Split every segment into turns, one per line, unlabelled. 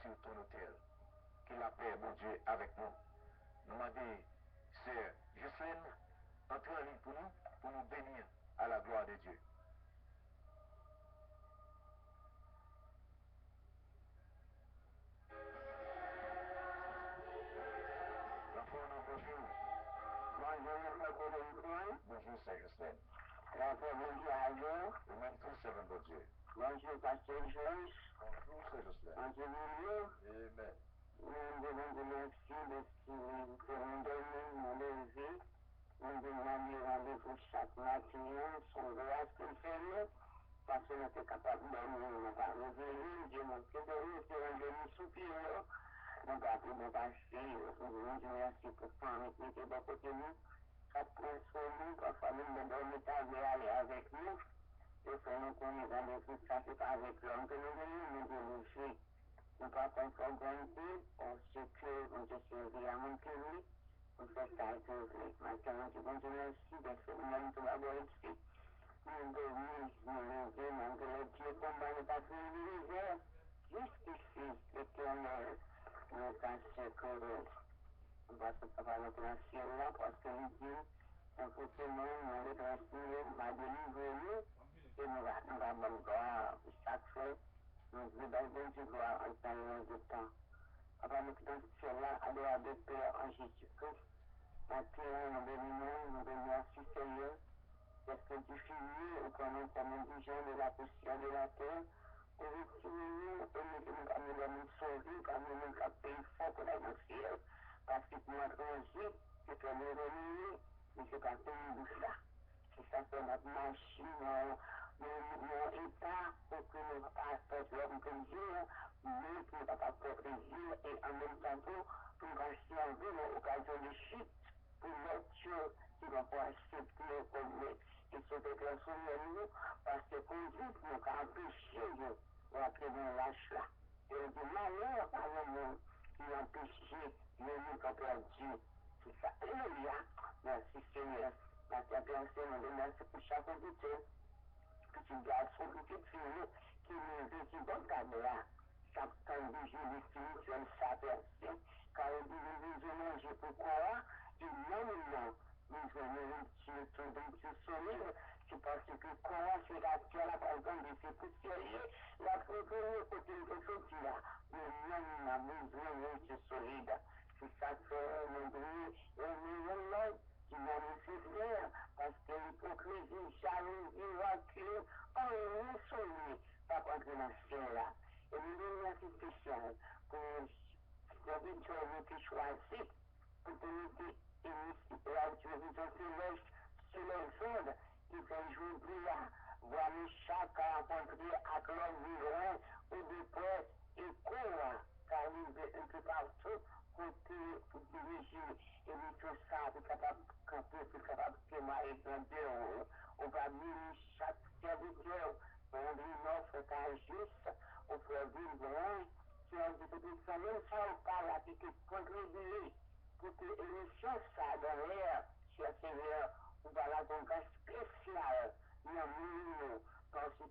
sur ton hôtel. Que la paix, mon Dieu, avec nous. Nous demandons, c'est Jocelyne, entrer en ligne pour nous bénir à la gloire de Dieu. Bonjour. Bonjour, c'est Jocelyne. Même tout, c'est bon Dieu.
Bonjour, Pasteur Georges.
Bonjour, c'est Jocelyne.
Bonjour, William.
Amen.
Nous devons de merci de ce que nous pouvons donner, nous lever. Nous demandons rendez-vous chaque matin, son grâce qu'on fait, parce que nous sommes capables de dormir, nous n'avons pas réveillé, Dieu nous fait dormir, c'est un demi-soupir. Nous avons passé, nous disons merci pour prendre qui était de côté de nous. Ça prend sur nous, parfois nous ne dormons pas aller avec nous. Et ça nous connaît dans les trucs, ça c'est pas avec l'homme que nous venons, nous devons jouer. Nous ne pouvons pas organiser, on sait que on te servit à mon pays, on fait ça et tout. Maintenant, je vous remercie de ce moment tout d'abord ici. Nous devons nous lever, malgré Dieu, combat le passé de l'hiver, jusqu'ici, l'éternel, nous tâche que on va se faire notre ciel là, parce que nous dit, un peu de monde, nous allons transmettre, va délivrer nous, et nous allons gloire chaque fois. Nous devons Dieu gloire en temps de temps. Avant nous quitter ce ciel-là, à de Père en Jésus-Christ. Maintenant, nous devons merci Seigneur, parce que tu finis au commun comme un dirigeant de la poussière de la terre, pour retirer et nous allons sauver, comme nous avons payé fort pour la ciel, parce que nous avons transit, c'est que nous revenons, mais c'est pas pays de ça. C'est ça que notre machine, mon état, pour que nous ne pas faire l'homme plaisir, mais pour ne pas faire plaisir, et en même temps, pour nous servir l'occasion de chute, pour notre Dieu qui va pas accepter comme et se déclencher sur nous, parce que pour nous, nous avons empêché d'entrer dans l'âge là. Et du malheur par le monde qui empêché de nous perdu. C'est ça. Alléluia. Merci Seigneur. Merci à personne, nous remercions pour chaque auditeur, petit garçon, petite fille, qui nous dit qui donne là. Chaque temps de journée spirituelle, ça personne, car il dit, nous manger pourquoi, et non, nous venons sur tout soleil, c'est parce que quoi, c'est la terre, la par exemple, de ces poussières, la première côté de ce là, mais non, nous venons sur soleil. C'est ça que nous devons, et nous qui va nécessaire, parce que l'hypocrisie, jalousie, rancune, on est sauvé, pas contre la ciel là. Et nous devons merci spécial pour serviteur qui choisit, pour que la télévision céleste sur les ondes, qui fait aujourd'hui là, voir chaque rencontrer avec l'homme vivant, ou de près et court, car il est un peu partout, pour diriger, et tout ça, pour capable de camper, pour capable de démarrer dans Dieu, on va mieux chaque serviteur, on dit non, c'est pas juste, on peut vivre, qui ont dit que ça, même ça, on parle à qui contribuer, pour que l'émission, ça, dans l'air, cher Seigneur, on va la donc spéciale, non, parce que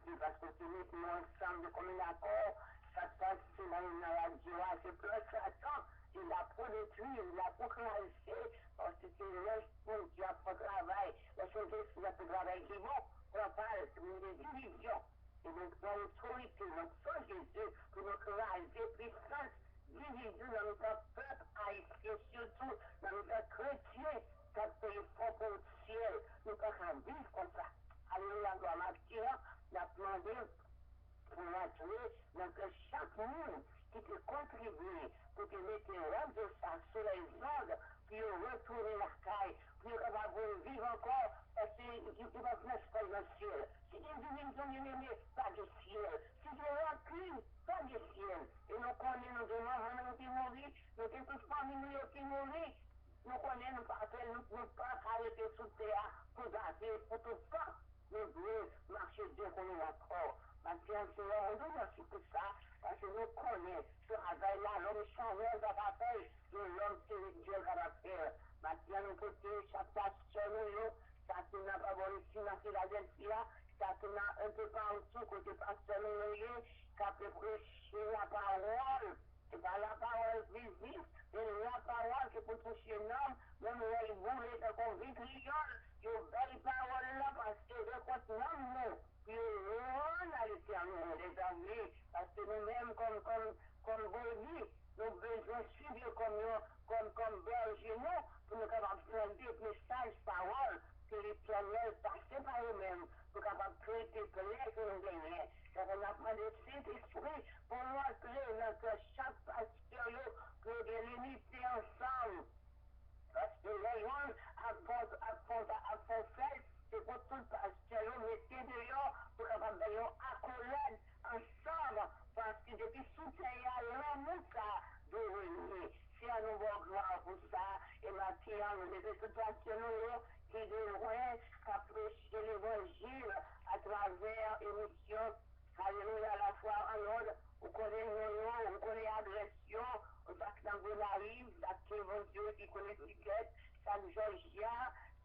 c'est nous ensemble de commun accord, ça passe dans la radio, c'est plus ça, il a pour détruire, il a pour classer, parce que c'est le pour Dieu a pour travail, la chose qu'il a pour travail qui est bon, on parle de division, et donc dans l'autorité, notre sang Jésus, pour nous classer, puissance, division dans notre peuple haïtien, surtout dans notre chrétien, ça fait fort pour le ciel, nous ne pouvons pas vivre comme ça. Alléluia, gloire à Dieu, la demandé pour naturer, donc chaque monde qui peut contribuer pour que mettre de ça sur les ondes, puis retourner la caille, puis on va vivre encore, parce qu'il va venir pas dans le ciel. Si il y a une division bien-aimée, pas de ciel. Si il y a rancune, pas de ciel. Et nous connaissons nos demandes, nous qui mourons, nous qui tous familles qui mourent, nous connaissons nos appels, nous ne pouvons pas arrêter sous terre pour garder, pour tout ça. Nous devons marcher Dieu qu'on est encore. Maintenant, Seigneur, on doit merci pour ça, parce que nous connaissons ce travail-là, l'homme changeant de la paix, l'homme spirituel de la paix. Maintenant, nous pouvons chaque pasteur, nous, ça tourne à Babylone, ici, dans Philadelphie, ça tourne un peu partout, côté pasteur, nous, qui a prêché la parole, pour montrer notre chaque pasteur que de l'unité ensemble. Parce que les gens font fait, c'est pour tout pasteur, mettez dehors pour capable d'aller accolade ensemble. Parce que depuis soutien, il y a l'amour ça de venir. Si à nous voir gloire pour ça, et maintenant, nous devons toute pasteur qui devrait prêcher l'évangile à travers émission. Alléluia, la foi en ordre. Vous connaissez nos noms, vous connaissez l'agression, chaque Nangonaïve, chaque mon Dieu qui connaît Siquette, chaque Georgia,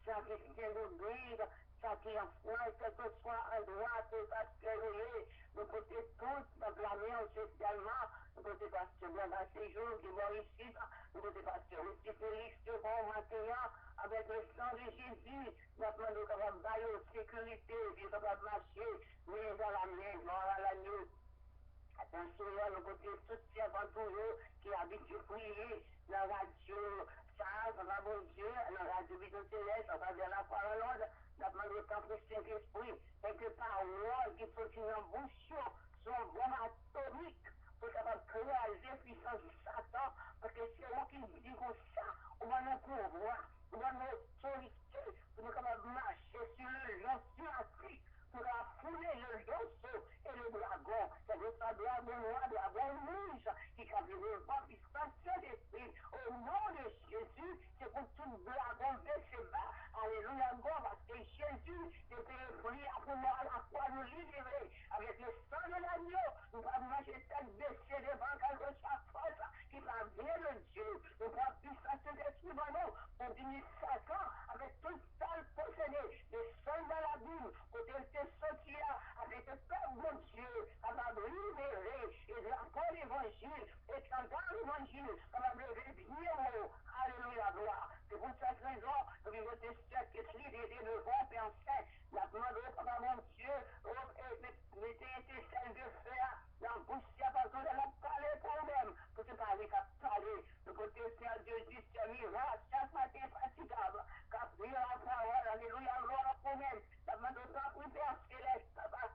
chaque Christian de Brive, chaque en France, quel que soit en droite, parce que nous pouvons tous nous blâmer spécialement, nous pouvons passer bien dans ces jours qui vont ici, nous pouvons passer aussi Félix de bon maintenant, avec le sang de Jésus, nous demandons capable d'aller en sécurité, puis capable de marcher, mais dans la main, mort à la nuit. Attention, nous côté tout servant toujours qui habite à prier dans la radio, ça va bon Dieu, dans la radio Vision Céleste, on va vers la parole l'ordre, nous demandons tant que le Saint-Esprit, quelque part, l'ordre qui sortit dans la bouche, son bombe atomique, pour capable de créer la puissance de Satan, parce que c'est eux qui disent comme ça, on va nous pouvoir, on va nous autorité, pour nous capables de marcher sur le lion, sur la crique, pour fouler le lionceau et le dragon. C'est de ce dragon noir, dragon rouge, qui a vu le vent, qui se passe d'esprit. Au nom de Jésus, c'est pour tout dragon baisser bas. Alléluia, parce que Jésus était pris pour nous à la croix nous libérer. Avec le sang de l'agneau, nous pouvons manger tête baissée devant quelque chaque force qui va venir de Dieu. Nous pouvons puissance de l'esprit dans nous pour diminuer Satan avec tout ça possédé. Le sang dans la Bible, côté sorti avec le Père bon Dieu, capable de libérer et de apprendre l'évangile, et quand l'évangile, capable de lever bien haut. Alléluia, gloire. C'est pour cette raison que nous avons testé que l'idée de vent Père Saint, la demande au Papa mon Dieu, mettez celle de faire, la bouche partout de la parler pour même, pour se parler qu'à parler. Nous pouvons tester à Dieu, dit, c'est miracle, chaque matin fatigable, qu'à prier la parole, alléluia, gloire pour même. La demande au Papa, oui, Père Céleste, Papa.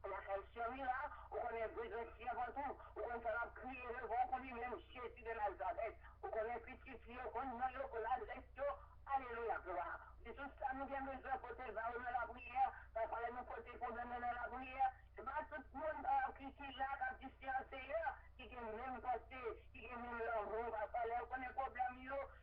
La question là, on connaît besoin de avant tout, on connaît la crier le vent pour lui-même, Jésus de Nazareth, on connaît petit fille, on connaît l'adresse, alléluia, gloire. C'est tout ça, nous avons besoin pour te donner la prière, parce que nous côté pour donner la prière, c'est pas tout le monde qui est là, qui est Seigneur, qui est même passé, qui est même l'envoi, parce qu'on connaît le problème,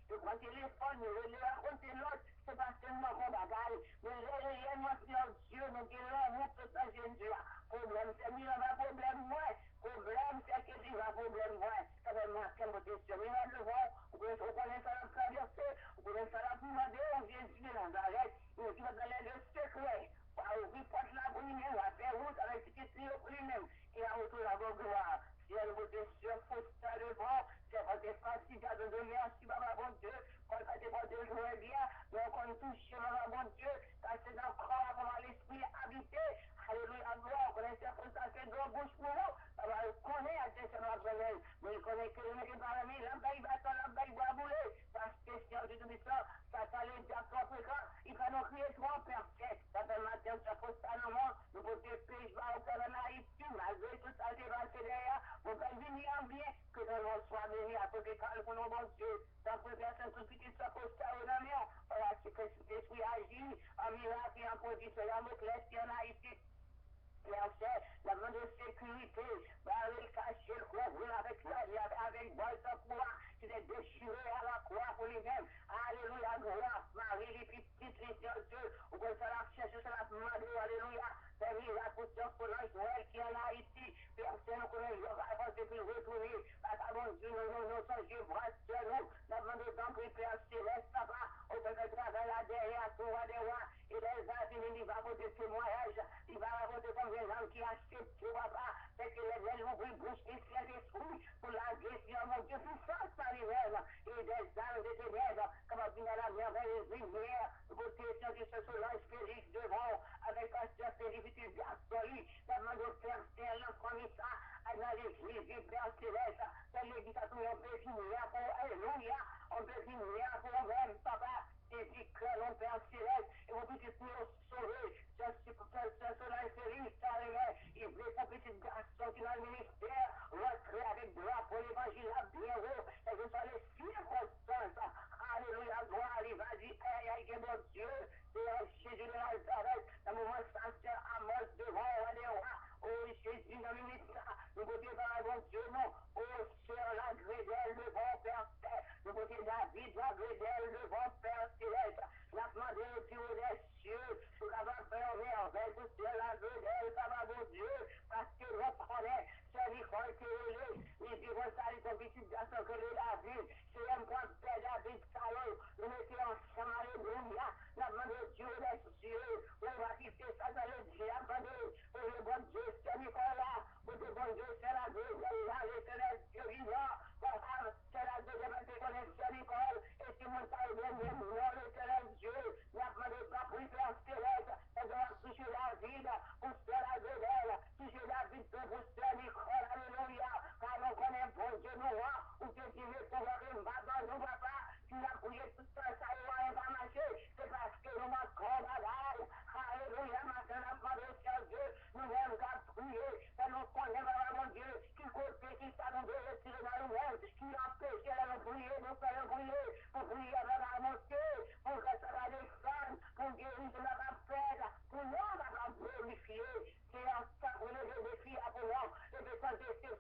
je prends le téléphone, je le raconte l'autre, c'est pas seulement qu'on bagaille, mais réellement, c'est Dieu, nous avons l'envoi tout ça, Jésus. Problème, c'est mieux, pas problème, moi. Problème, c'est que tu vas problème, moi. Ça va marquer mon question. Mais là, le vent, vous connaissez ça la traversée, vous connaissez ça la demander, on vient de Nazareth, et tu vas donner le secret. Ouvrir porte là pour lui-même, à faire route avec ce qui est pour lui-même, et à retour à vos gloires. Si elle vous est sur ça le vent, c'est pas des faciles à donner, merci, Papa, bon Dieu, quand ça dépend de jouer bien, donc on touche, Papa, bon Dieu, quand c'est dans le corps, avant l'esprit habité, alléluia, gloire, on connaît ça, c'est dans la bouche pour nous, Papa, on connaît à tes semaines, mais il connaît que le mec est parmi, l'embay battant, l'embay bois bouler, parce que si on dit tout ça, ça s'allait déjà propre quand, il va nous crier trop perfect, ça fait matin, ça pose ça non moins, nous pouvons te payer, au Canada, ici, malgré tout ça, c'est passé derrière, on peut venir en bien, que nous soit béni à côté de pour nos bon Dieu, dans le personne tout petit, ça pose ça au nom, voilà, c'est que l'esprit agit, en miracle et en production, la mot clair, qui en a ici. La main de sécurité, le cacher, le couvrir avec bois de croix, qui est déchiré à la croix pour lui-même. Alléluia, gloire, Marie, les petites, les Dieu, ou qu'on ça la cherche, ça la demande, alléluia. C'est la conscience pour Joël qui en a ici. Personne ne connaît, il va avancer puis retourner. Parce que Dieu, nous sommes Dieu, brasse sur nous. La main de temps, Père Céleste, papa, au fait de travail là derrière, tout va des rois, et les asines, il va apporter témoignage, il va apporter comme des gens qui acceptent, papa, c'est que les ouvrir bouche et ciel d'esprit pour la guérison, mon Dieu, puissance par l'hiver, et des âmes de ténèbres, comme on dit dans la merveilleuse lumière, pour question de ce solange Félix devant, avec Pasteur Félix, il absolu, la main de Père Céleste, l'enfant ça, dans l'église du Père Céleste, dans l'église à tout, on peut finir pour, alléluia, on peut finir pour même, papa, et puis que l'on Père Céleste, et vous dites nous sauver, ce l'inférieur, il voulait pour petit garçon qui dans le ministère, rentrer avec drapeau l'évangile là bien haut, et je sois les circonstances. Alléluia, gloire, il va dire, aïe, mon Dieu, c'est Jésus de Nazareth, dans le moment sans Amos devant les rois, oh Jésus, dans le ministère, nous voulons par mon Dieu, non, oh sur la grédelle, le bon Père, nous voulons David, la grédelle, le bon Père céleste, la demandé au Dieu des cieux, pour avoir fait un merveille, pour sur la grédelle, papa mon Dieu, parce que l'on connaît, c'est l'icône qui est les vivants salut ton petit garçon que le David, c'est un point de David Salon, nous mettons ensemble, alléluia, la demandé au Dieu des cieux, on va quitter ça dans le diable, pour le bon Dieu, c'est Nicolas, pour le bon Dieu, c'est la grédelle, là, l'éternel Dieu vivant, c'est la deuxième interconnexion, Nicole, et si mon taille bien, non, l'éternel Dieu, n'a demandé pas pour faire céleste, et de toucher la vie, pour faire la grédelle, toucher la vie, pour faire Nicole, alléluia, car on connaît bon Dieu, nous, ou que tu veux pouvoir une baba, nous, papa, tu as prié tout ça, ça y va marcher, c'est parce que nous manquons bagaille, alléluia, maintenant, la demandé au Dieu, nous allons prier, et nous connaissons, mon Dieu, qui côté, qui s'en veut retirer dans le monde, qui empêche de prier, nous faisons prier, pour prier avec la montée, pour que ça va descendre, pour guérir de la paix, pour nous, va glorifier, c'est un cas pour les défis pour nous, les défenses de ces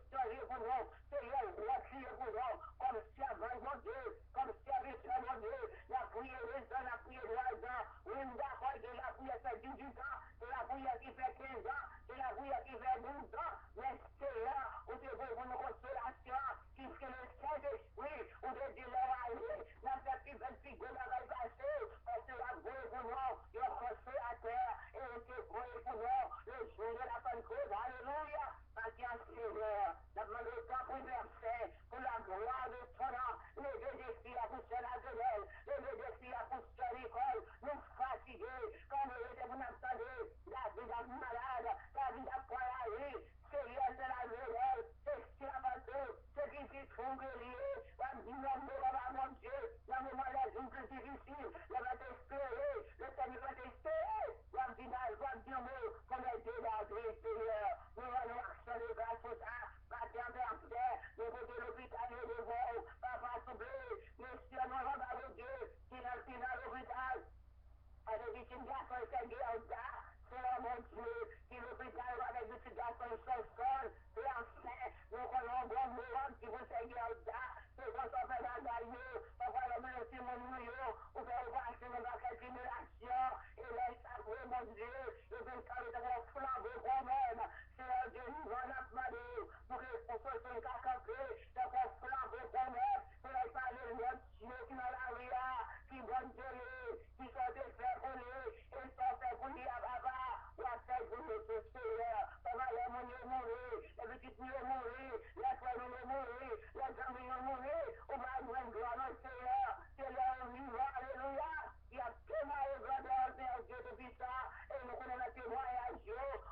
pour nous, c'est le roi qui est pour nous, comme si avant mon Dieu, comme si avec mon Dieu, la prière résonne, la prière de l'argent, oui, d'accord, de la prière fait 18 ans, de la prière qui fait 15 ans, de la prière qui fait 12 ans, mais c'est là où tu veux pour nos consolations, puisque le Saint-Esprit, où de dire leur aller, la fait qui fait figure dans le passé, parce que la voix pour nous, le consolateur, et le voix pour nous, le jour de la Pentecôte, alléluia, parce qu'il y a un Seigneur, la demande au temps pour verset, pour la gloire de ton nom, les deux défis à pousser la gueule, les deux défis à pousser l'école, nous fatigués, comme nous étions, vous entendez, la vie d'un malade, la vie d'un poignardé, Seigneur de la gueule, c'est ce qui a battu, ce qui s'est trouvé lié, la vie d'un mon Dieu, dans le moment des jours plus difficiles, le va t'espérer, le Seigneur va t'espérer, la vie d'un Dieu, comme les deux d'Adrien, Seigneur, nous allons actionner grâce à ça, partir en terre, nous côté l'hôpital, nous devons, papa souffler, messieurs, nous allons à Dieu, qui est dans l'hôpital, avec des petits garçons qui sont c'est là, mon Dieu, qui l'hôpital avec des petits garçons qui sont seuls, et enfin, nous connaissons bon mourant qui vous Seigneur là, c'est qu'on s'en fait dans la gueule, parfois le même aussi mon nouveau, ou faire passer dans la tribulation, et là, ça veut, mon Dieu, et puis quand nous avons flambé quand-même, c'est un Dieu vivant, notre demandé, pour que on soit sur le cas campé, ça fait flamber quand-même, c'est là, parler de notre Dieu qui dans la ria, qui donne Dieu, qui sont des frères pour lui, et sont faits pour lui à papa, ou à faire pour le Seigneur, papa, les mouniers mourir, les petites nuits mourir, les familles mourir, les amis mourir, on va nous une gloire au Seigneur, c'est leur vivant, alléluia, il y a tellement de grandeur, Dieu, depuis ça, et nous connaissons le témoignage,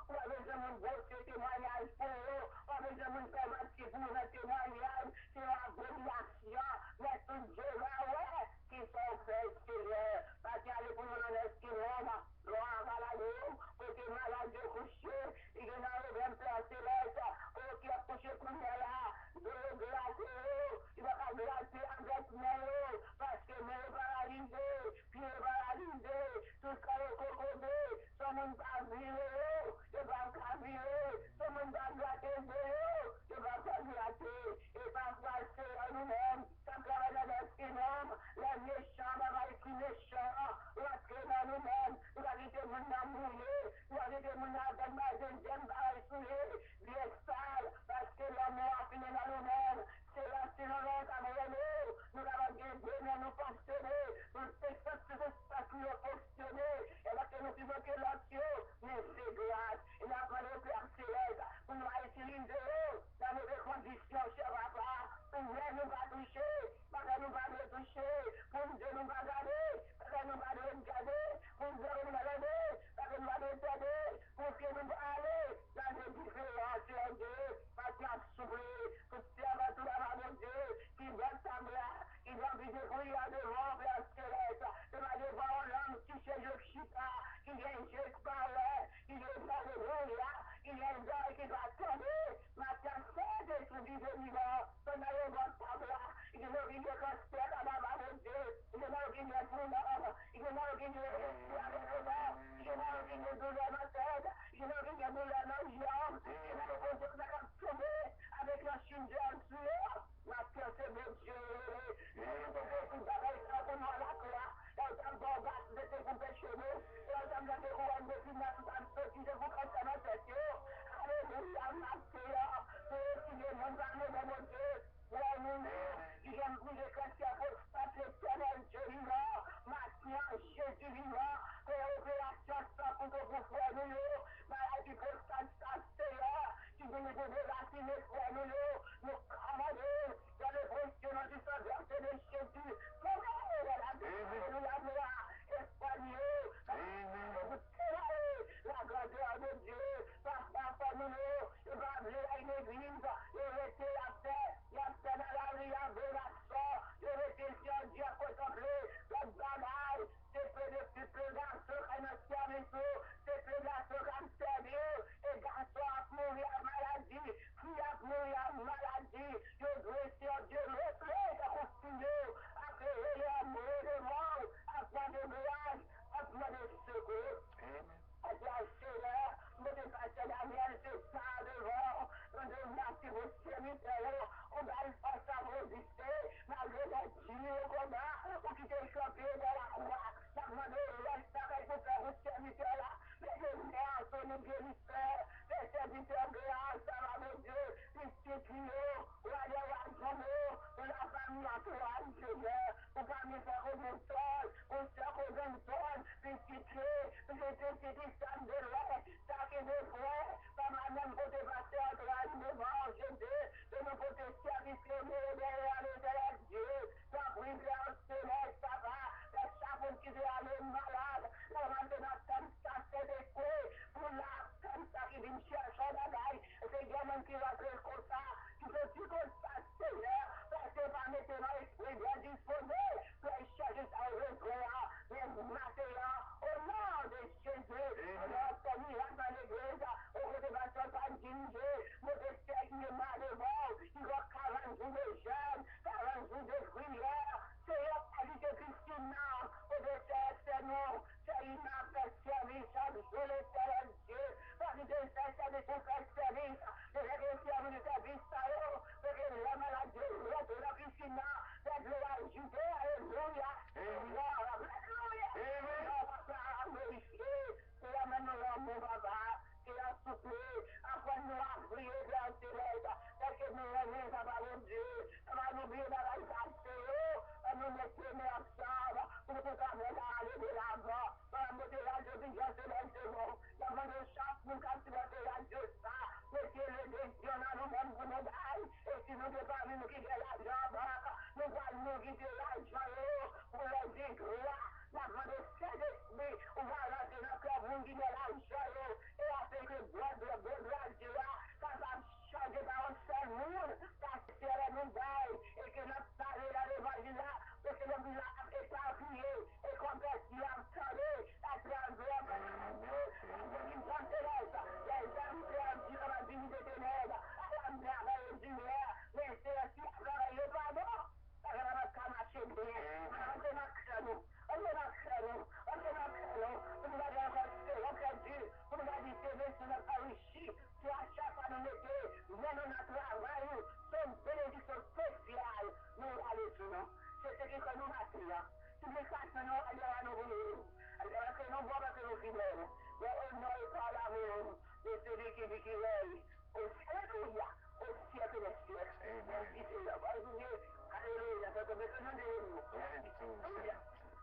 on a besoin de beau témoignage pour eux, on a besoin de faire marcher pour le témoignage, c'est l'abomination, mais tout Dieu là, ouais, qui sont faits, Seigneur, parce qu'il y a les pour nous dans l'esquimome, gloire à la nuit, pour que malade de coucher, il y en a le même place céleste, pour qu'il a couché comme là, de le glacer, il va pas glacer avec nous, parce que nous paralysés, pieds paralysés, tout ce qu'on a cocodé, tout le monde va virer, il va pas virer, tout le monde va glacer, il va pas glacer, et pas passer à nous-mêmes, ça travaille dans l'esquimome, les méchants, les méchants, rentrer dans nous-mêmes, nous allons éviter mon mouiller, nous allons éviter mon abandon, j'aime pas bien sale, parce que l'amour a fini dans nous-mêmes, c'est là, c'est là, nous avons gagné, nous fonctionner, nous faisons pas que nous fonctionner, et là que nous vivons que l'action, mais c'est grâce, il a pas de Père Céleste, pour nous utiliser dans nos conditions, cher papa, pour nous pas toucher, pour nous pas toucher, pour nous pas garder, pour nous pas regarder, pour nous pas regarder, pour nous pas regarder, pour que nous pas aller dans les différents Dieu, parce qu'il a soufflé, pour faire tout la mon Dieu, qui doit sembler, qui doit viser pour y aller devant, Père Céleste, de la devant l'homme qui chez le chita, qui vient juste par là,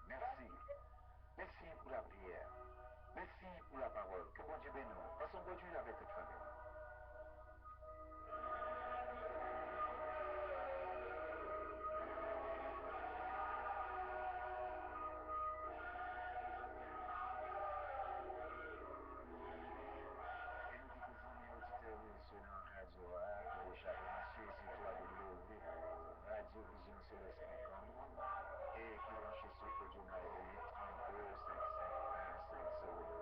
Merci. Merci pour la prière. Merci pour la parole. Que bon Dieu bénisse. Parce qu'on continue avec cette famille. Radio Vision Céleste et qui branche sur le journal de 32 551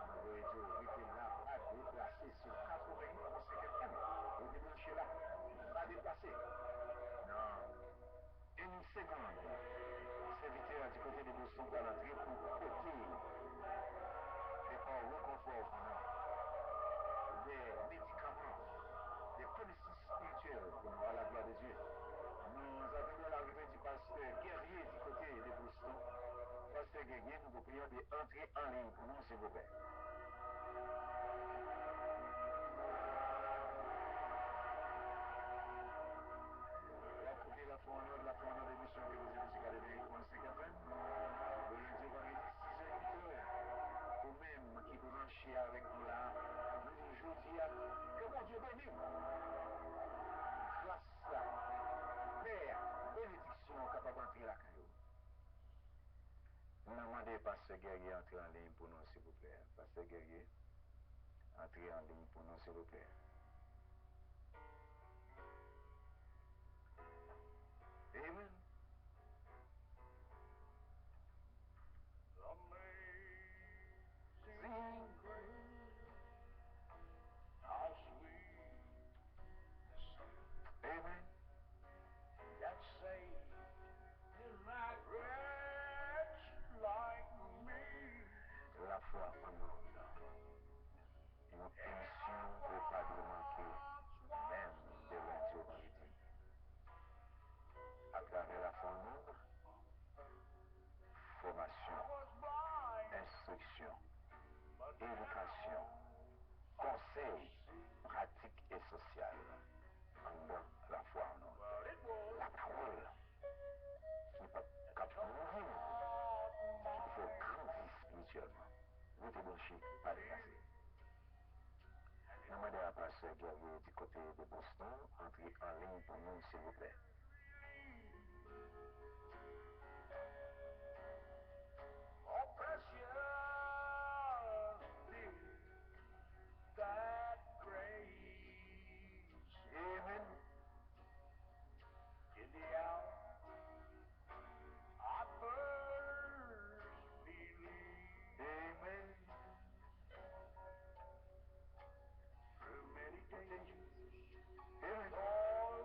5 0 était là, pas déplacé sur 91 FM. Vous débranchez là, pas déplacé. Non. Une seconde. Serviteur du côté de Boston va l'entrée pour côté des reconfort des médicaments, des connaissances spirituelles pour nous à la gloire de Dieu. Nous attendons l'arrivée du pasteur Guerrier du côté de Boston. Pasteur Guerrier, nous vous prions d'entrer en ligne pour nous, s'il vous plaît. La fonde de l'émission que vous avez musicale de Conseil FM. Le lundi, vendredi, 6h, 8h. Ou même qui branche avec nous là, nous jeudi à que mon Dieu bénisse. Grâce à Père, bénédiction capable d'entrer la caillou. Nous demandons Pasteur Guerrier entrer en ligne pour nous, s'il vous plaît. Pasteur Guerrier, entrez en ligne pour nous, s'il vous plaît. Amen. Amazing grace, how sweet the sound. Amen. That saved a wretch like me. La foi en nous. Une émission ne peut pas nous manquer, même de lundi au vendredi. À travers la formule, formation, instruction, éducation, conseil, pratique et social. En dans la foi en nous. La parole qui peut mourir, qui faut grandir spirituellement. Vous êtes branché, pas déplacé. Nous demandons à Pasteur Guerrier du côté de Boston, entrez en ligne pour nous, s'il vous plaît. Oh, precious is that grace. Amen. In the hour I first believed. Amen. Through many dangers, and all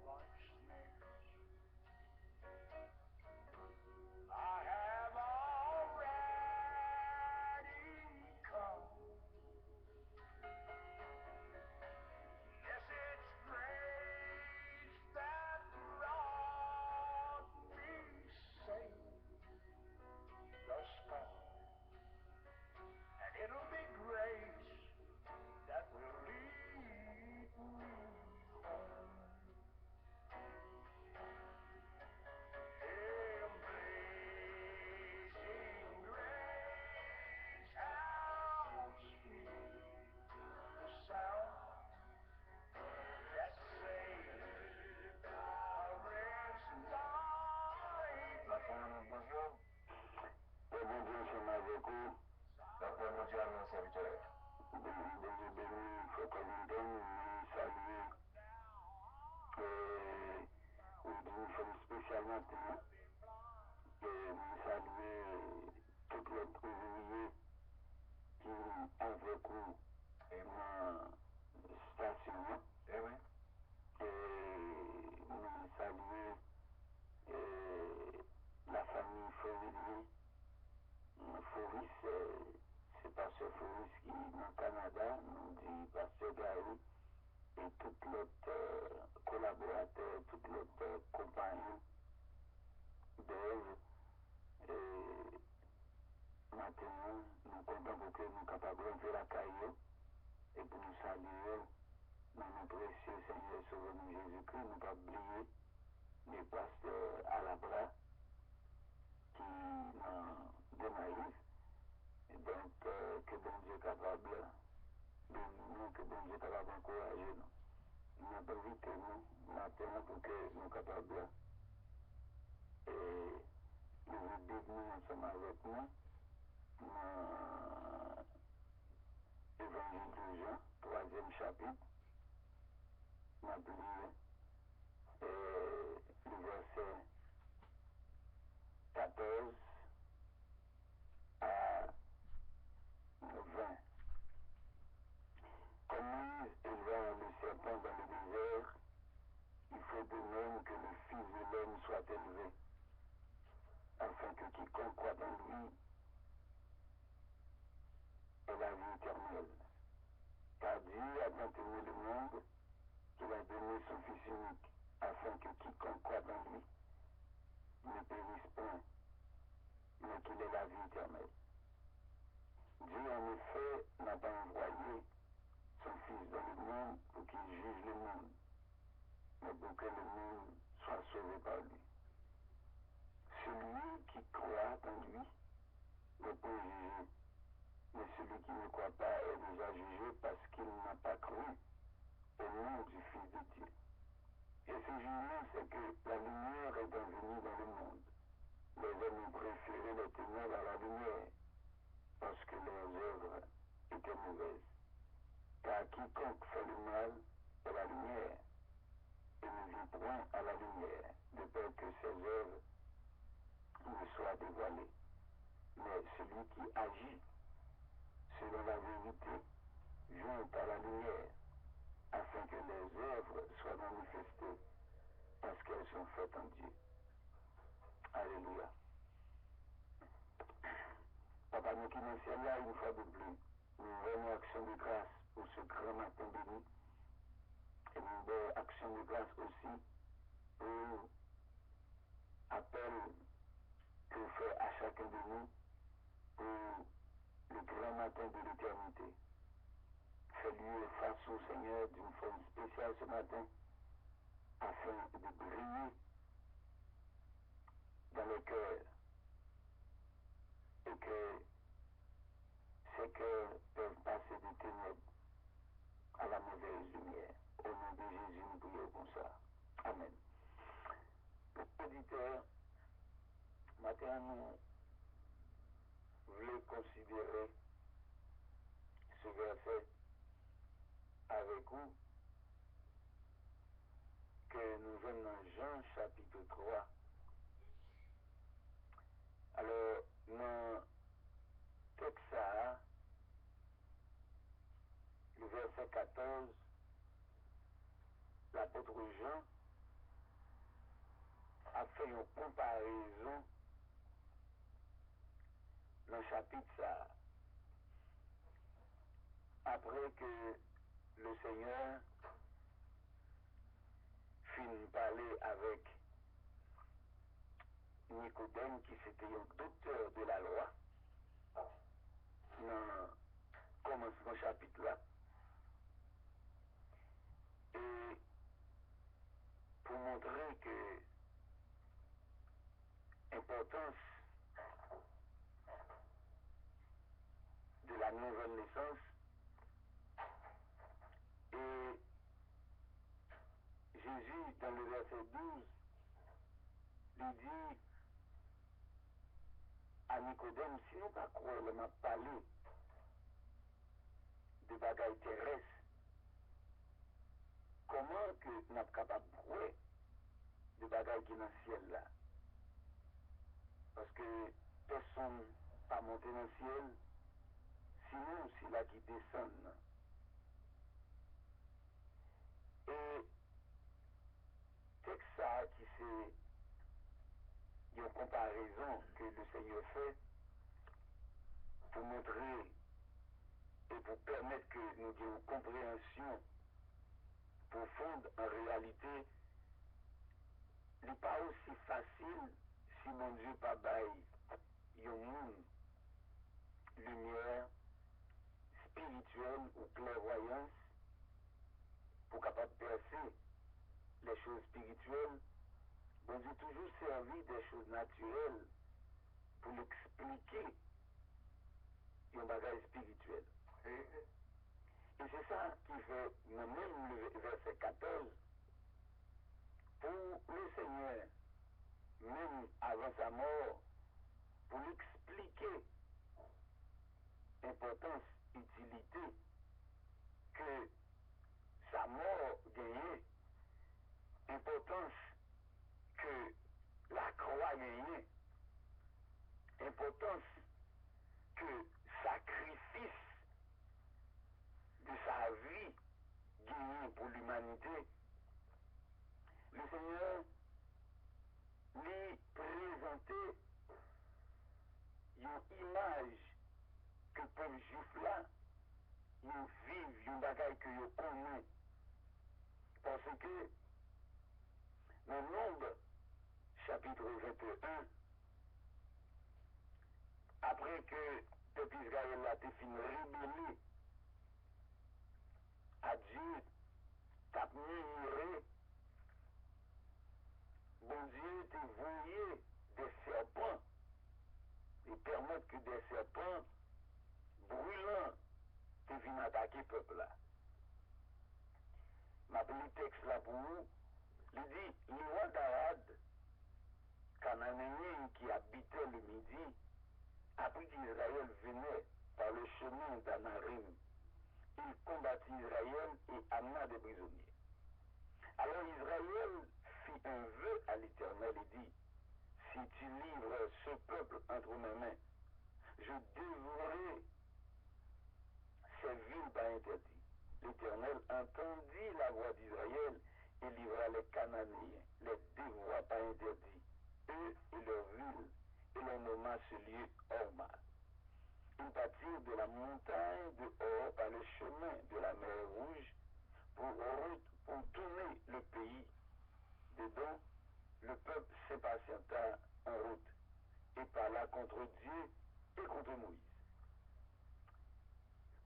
life's fears, I have already come. Yes, it's grace that brought me safe thus far, and it'll be grace that will lead me home. Amazing grace, how sweet the sound that saved a wretch like me. Bonjour. Bonjour, c'est Mazoku. D'après mon Dieu, mon serviteur. Béni, Frère Covington, saluer. Nous sommes spécialement nous saluer toutes les ouvriers qui avec nous dans la station. Et nous saluer la famille Foris, c'est Pasteur Foris qui est au Canada, nous dit Pasteur Gary et tous les collaborateurs, tous les compagnons d'œuvre. Et maintenant, nous comptons pour que nous soyons capables de faire la caillou et pour nous saluer dans notre précieux Seigneur
Sauveur Jésus-Christ, nous pas oublier les pasteurs à la bras qui de maïs. Et donc, que bon Dieu est capable de nous, que bon Dieu est capable d'encourager nous. Il n'a pas vu que nous, maintenant, pour que nous sommes capables et nous vivons ensemble avec nous dans l'Évangile de Jean, 3e chapitre, nous avons le verset 14 à 20. Comme Moïse éleva le serpent dans le désert, il faut de même que le Fils de l'homme soit élevé, afin que quiconque croit en lui ait la vie éternelle. Car Dieu a tant aimé le monde qu'il a donné son Fils unique, afin que quiconque croit en lui ne périsse point, mais qu'il ait la vie éternelle. Dieu, en effet, n'a pas envoyé son Fils dans le monde pour qu'il juge le monde, mais pour que le monde soit sauvé par lui. Celui qui croit en lui n'est pas jugé, mais celui qui ne croit pas est déjà jugé parce qu'il n'a pas cru au nom du Fils de Dieu. Et ce jugement, c'est que la lumière est venue dans le monde. Les hommes ont préféré les ténèbres à la lumière, parce que leurs œuvres étaient mauvaises. Car quiconque fait le mal est la lumière, et ne vit point à la lumière, de peur que ses œuvres ne soient dévoilées. Mais celui qui agit selon la vérité vient à la lumière, afin que les œuvres soient manifestées, parce qu'elles sont faites en Dieu. Alléluia. Papa, nous qui nous sommes là une fois de plus, nous rendons action de grâce pour ce grand matin béni, et nous donnons action de grâce aussi pour appel que vous faites à chacun de nous pour le grand matin de l'éternité. Fais-lui face au Seigneur d'une forme spéciale ce matin, afin de briller dans le cœur et que ces cœurs peuvent passer des ténèbres à la mauvaise lumière. Au nom de Jésus, nous prions comme ça. Amen. Auditeurs, maintenant nous voulons considérer ce verset avec vous que nous venons dans Jean chapitre 3. Alors, dans le texte, le verset 14, l'apôtre Jean a fait une comparaison dans le chapitre ça. Après que le Seigneur finit de parler avec Nicodème, qui c'était un docteur de la loi, dans le commencement chapitre là, et pour montrer que l'importance de la nouvelle naissance, et Jésus, dans le verset 12, lui dit à Nicodème, si nous pas croire, on m'a parlé de bagailles terrestres, comment que nous sommes capables de croire de bagailles qui sont dans le ciel là? Parce que personne pas monté dans le ciel, sinon c'est là qui descend. Et texte ça qui c'est une comparaison que le Seigneur fait pour montrer et pour permettre que nous ayons une compréhension profonde en réalité, il n'est pas aussi facile si mon Dieu pas bail un monde lumière spirituelle ou clairvoyance pour capable percer
les choses spirituelles, bon Dieu toujours servi des choses naturelles pour l'expliquer un bagage spirituel. Et c'est ça qui fait même le verset 14. Pour le Seigneur, même avant sa mort, pour l'expliquer l'importance, utilité que sa mort gagnait, importance que la croix gagnait, importance que sacrifice de sa vie gagné pour l'humanité, le Seigneur lui présentait une image que le peuple juif là, ils vivent une bagaille que ils connaissent. Parce que dans Nombre, chapitre 21, après que le peuple Israël a été fini rébellé à Dieu, t'a murmuré, bon Dieu t'a voué des serpents et permettre que des serpents brûlants te viennent attaquer le peuple là. Ma petit texte là pour vous, il dit, le roi d'Arad, Cananéen qui habitait le Midi, après qu'Israël venait par le chemin d'Anarim, il combattit Israël et amena des prisonniers. Alors Israël fit un vœu à l'Éternel et dit, si tu livres ce peuple entre mes mains, je dévorerai ces villes par interdit. L'Éternel entendit la voix d'Israël et livra les Cananéens, les dévora par interdit, eux et leurs villes, et les nomma ce lieu Horma. Ils partirent de la montagne de Hor par le chemin de la mer Rouge pour tourner le pays. Dedans, le peuple s'impatienta en route et parla contre Dieu et contre Moïse.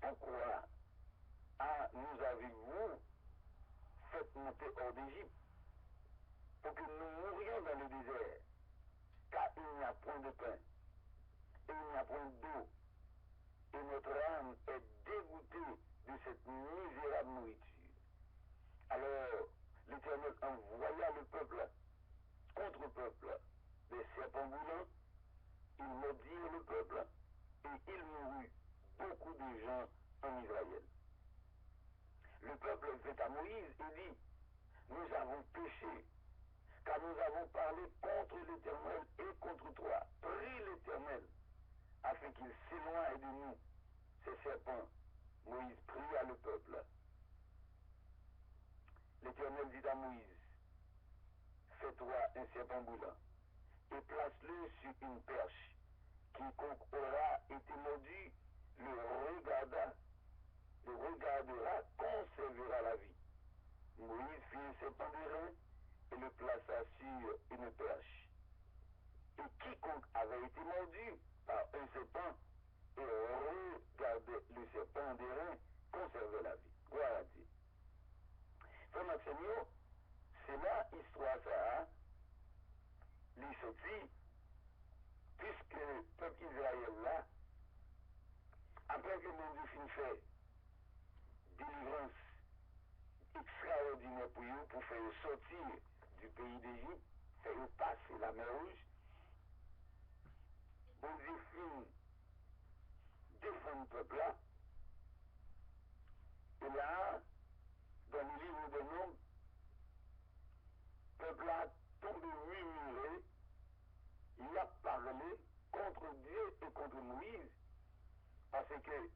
Pourquoi nous avez-vous fait monter hors d'Égypte pour que nous mourions dans le désert, car il n'y a point de pain et il n'y a point d'eau, et notre âme est dégoûtée de cette misérable nourriture. Alors l'Éternel envoya le peuple contre le peuple des serpents boulants, ils maudirent le peuple et il mourut beaucoup de gens en Israël. Le peuple vint à Moïse et dit, nous avons péché, car nous avons parlé contre l'Éternel et contre toi. Prie l'Éternel, afin qu'il s'éloigne de nous, ces serpents. Moïse pria le peuple. L'Éternel dit à Moïse, fais-toi un serpent boulant, et place-le sur une perche. Quiconque aura été mordu le regardera, conservera la vie. Moïse fit un serpent d'airain et le plaça sur une perche. Et quiconque avait été mordu par un serpent et regardait le serpent d'airain, conservait la vie. Gloire à Dieu. Frère Maximio, c'est là l'histoire ça, les sorti, puisque le peuple Israël là, après que mon Dieu fin fait délivrance extraordinaire pour eux, pour faire sortir du pays d'Égypte, faire passer la mer Rouge, bon Dieu fin défendre le peuple là, et là, dans le livre de Nombres, le peuple a tombé murmuré, il a parlé contre Dieu et contre Moïse, parce que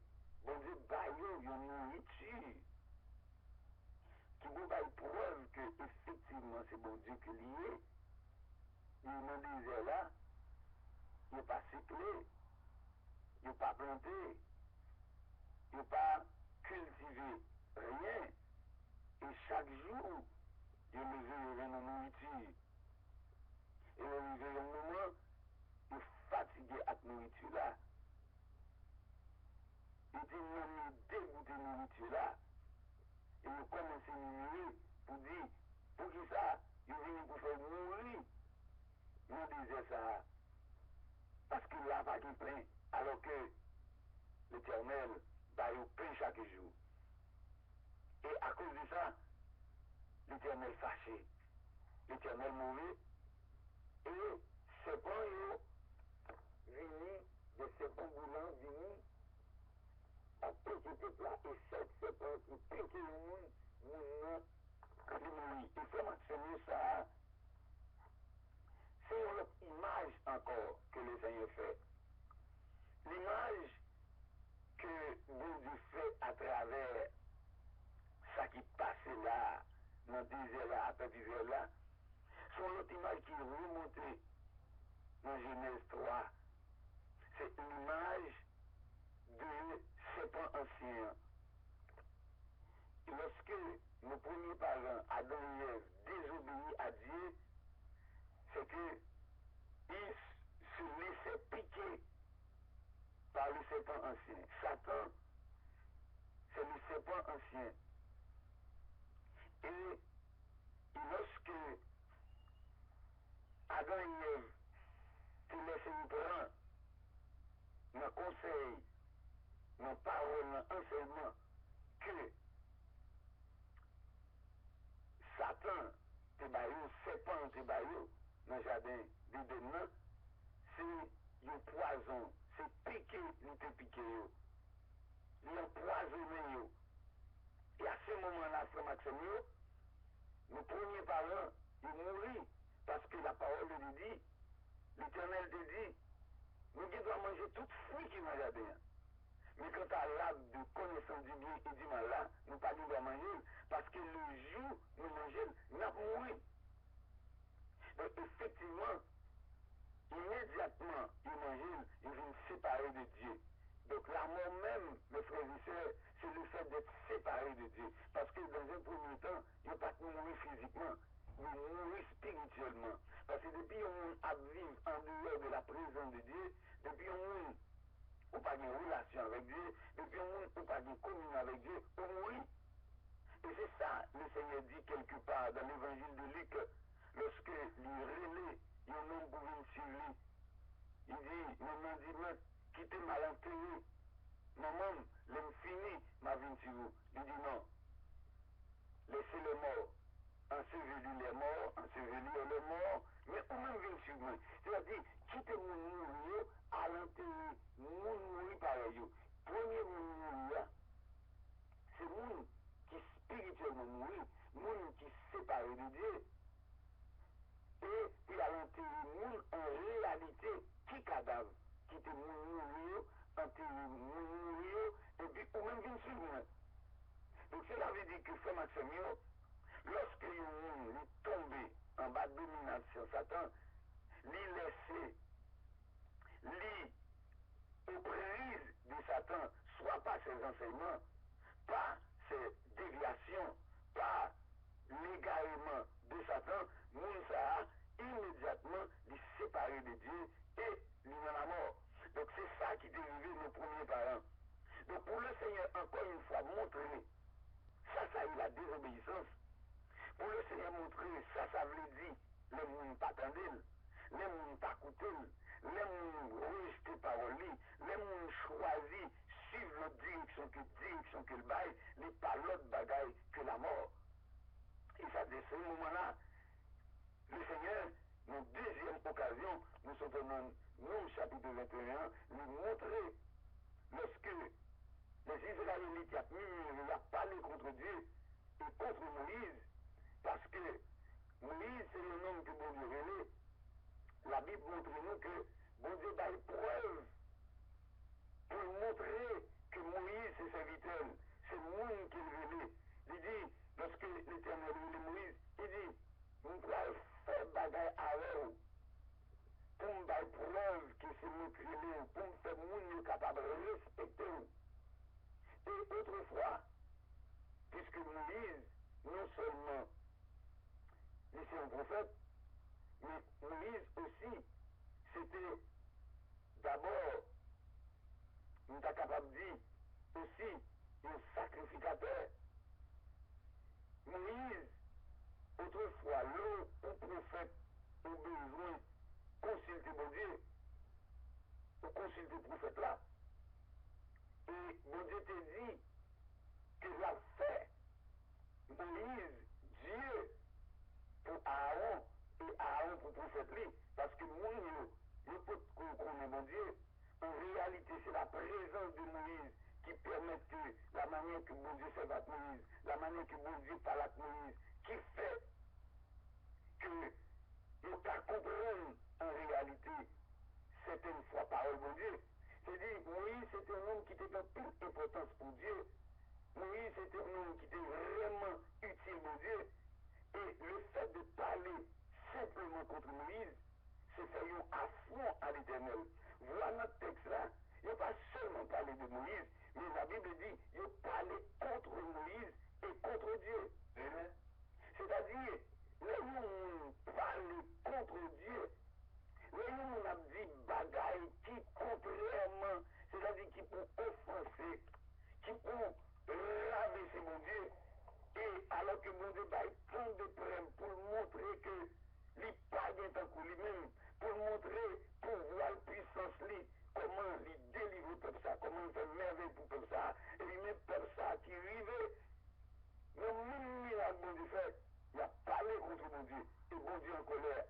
bon Dieu baillot une nourriture qui vous baille preuve que effectivement c'est bon Dieu qui est lié. Il me disait là, il n'est pas cyclé, il n'est pas planté, il n'est pas cultivé, rien. Et chaque jour, il levé une nourriture. Et il arrivé un moment, il est fatigué à cette nourriture là. Il était même dégoûté de nourriture là. Et il commençait à nuire pour dire, Pour qui ça, ils viennent pour faire mourir. Nous disons ça. Parce qu'il n'a pas de pain, alors que l'Éternel va au pain chaque jour. Et à cause de ça, l'Éternel fâché, l'Éternel mauvais, et serpents venus, des serpents boulants venus, à petit peuple là, et sept serpents qui piquent le monde, il faut mentionner ça. C'est une autre image encore que le Seigneur fait. L'image que Dieu fait à travers ça qui passait là, dans le désert là, après le désert là, c'est l'autre image qui est remontée dans Genèse 3. C'est l'image de serpent ancien. Lorsque nos premiers parents, Adam et Ève, désobéissent à Dieu, c'est que ils se laissaient piquer par le serpent ancien. Satan, c'est le serpent ancien. Et lorsque Adam et Ève se laissent prendre dans conseil, dans parole, dans enseignement, que Satan te bayou, serpent te bayou, dans le jardin d'Éden, c'est un poison, c'est piqué, nous te piqué. Il empoisonné. Et à ce moment-là, frère Maxime, nos premiers parents, ils mourent parce que la parole lui dit, l'Éternel te dit, nous devons manger toute fruit qui est dans le jardin. Mais quant à l'arbre de connaissance du bien et du mal là, nous pas devons manger parce que le jour nous mangeons, nous avons mouru. Donc effectivement, immédiatement, ils mangent, ils viennent séparer de Dieu. Donc la mort même, mes frères et sœurs, c'est le fait d'être séparé de Dieu. Parce que dans un premier temps, il n'y a pas de mourir physiquement, mais mourir spirituellement. Parce que depuis on vit en dehors de la présence de Dieu, depuis on n'a pas de relation avec Dieu, depuis on n'a pas de communion avec Dieu, on mourit. Et c'est ça, le Seigneur dit quelque part dans l'évangile de Luc, lorsque il relève, il y a un homme pour venir sur lui. Il dit, maman dit, quittez mal enterré. Maman, l'aime fini, ma vie sur vous. Il dit non. Laissez les morts. Ensevelir les morts, ensevelir les morts, mais où même venir sur vous. C'est-à-dire, quittez mon mourir, à l'enterrer, mon mourir pareil. Premier mourir, c'est mon qui spirituellement mourir, mon qui séparé de Dieu. Et puis à l'enterrer, en réalité, qui cadavre, qui te mourir, enterrer, mourir, et puis ou même bien sûr. Donc cela veut dire que frère Maxime, lorsque il est tombé en bas de domination Satan, il laissé, lui, aux prises de Satan, soit par ses enseignements, par ses déviations, par l'égarement de Satan, Mounsa immédiatement les séparer de Dieu et lui dans la mort. Donc c'est ça qui est dérivé de nos premiers parents. Donc pour le Seigneur, encore une fois, montrer, ça eu la désobéissance. Pour le Seigneur montrer, ça veut dire, les gens pas attendent, les gens pas écouter, les gens rejeter parole, les gens choisir, suivre l'autre direction que le bail, les pas l'autre bagaille que la mort. Et ça, de ce moment-là, le Seigneur, nos deuxième occasion, nous sommes dans Nom chapitre 21, nous montrer, lorsque les Israélites il a parlé contre Dieu et contre Moïse, parce que Moïse, c'est le nom que bon Dieu révèle. La Bible montre nous que bon Dieu donne preuve pour montrer que Moïse, c'est serviteur, c'est le monde qui le révèle. Il dit, lorsque l'Éternel révèle Moïse, il dit, nous devons faire bagaille avec vous, pour me donner preuve que c'est nous qui révèle, pour me faire monde capable de respecter vous. Et autrefois, puisque Moïse, non seulement, il c'est un prophète, mais Moïse aussi, c'était d'abord, nous sommes capables de dire, aussi un sacrificateur. Moïse, autrefois, fois, l'eau ou prophète ou besoin consulter mon Dieu, ou consulter le prophète là. Et mon Dieu te dit que l'a fait Moïse, Dieu, pour Aaron, et Aaron pour prophète lui, parce que Moïse, il peut connaître mon Dieu. En réalité, c'est la présence de Moïse qui permet que la manière que mon Dieu fait avec Moïse, la manière que mon Dieu parle avec Moïse, qui fait que nous comprendre en réalité certaines fois parole de Dieu. C'est-à-dire, Moïse, c'était un homme qui était de toute importance pour Dieu. Moïse, c'était un homme qui était vraiment utile pour Dieu. Et le fait de parler simplement contre Moïse, c'est faire un affront à l'Éternel. Voilà notre texte là. Il n'y a pas seulement parlé de Moïse, mais la Bible dit, il a parlé contre Moïse et contre Dieu. C'est-à-dire, les gens parlent contre Dieu. Les gens ont dit bagaille qui contrairement, c'est-à-dire qui pour offenser, qui pour rabaisser mon Dieu. Et alors que mon Dieu va prendre des problèmes pour montrer que les païens tant que lui-même, pour montrer pouvoir, puissance, comment il délivre le peuple ça, comment il fait merveille pour le peuple ça, et lui-même peuple ça qui arrive, le même miracle mon Dieu fait, il a parlé contre mon Dieu, et mon Dieu en colère.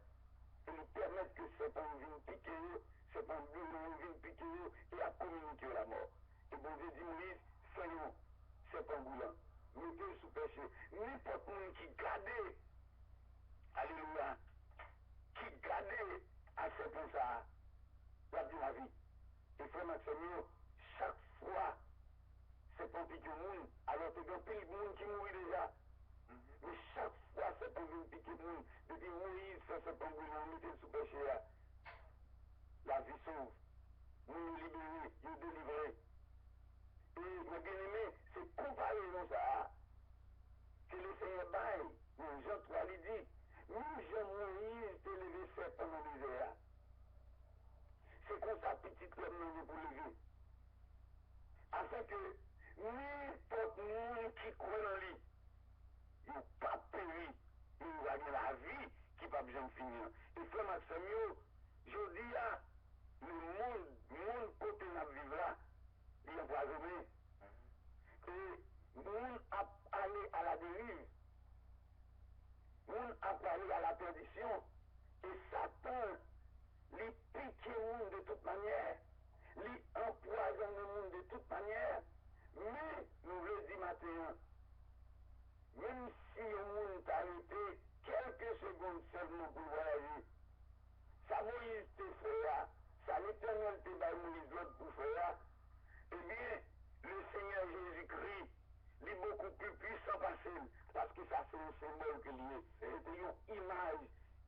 Et lui permettre que cet homme vienne piquer, cet homme vienne piquer et à communiquer la mort. Et bon Dieu dit Moïse, Seigneur, cet emboulant, mettez sous péché. N'importe qui garde, alléluia, qui garde à ce point ça, la vie la vie. Et frère Maxime, chaque fois, c'est pas piquer le monde, alors que dans le monde qui mourit déjà. Mais chaque fois, c'est pour nous piquer le monde. Depuis Moïse, ça c'est pour nous mettre sous péché. La vie sauve. Nous libérer, nous délivrer. Et mes bien-aimés, c'est comparaison ça. Que le Seigneur baille. Mais Jean 3 lui dit, nous, Jean Moïse, te lever sept ans dans l'hiver. C'est comme ça, petit club, nous pour lever. Afin que n'importe monde qui croit dans lui, il n'a pas péri, il va gagner la vie qui ne va pas bien finir. Et frère Maxime, je dis à le monde côté de vivre là, il est empoisonné. Et le monde a allé à la dérive, le monde a allé à la perdition. Et Satan, les pique le monde de toute manière, les empoisonne le monde de toute manière. Mais, nous le disons maintenant, même si le monde t'a arrêté quelques secondes seulement pour voyager, ça Moïse te fera, ça l'Éternel te bat Moïse l'autre pour faire, eh bien, le Seigneur Jésus-Christ est beaucoup plus puissant facile, parce que ça c'est un symbole que lié. C'est une image.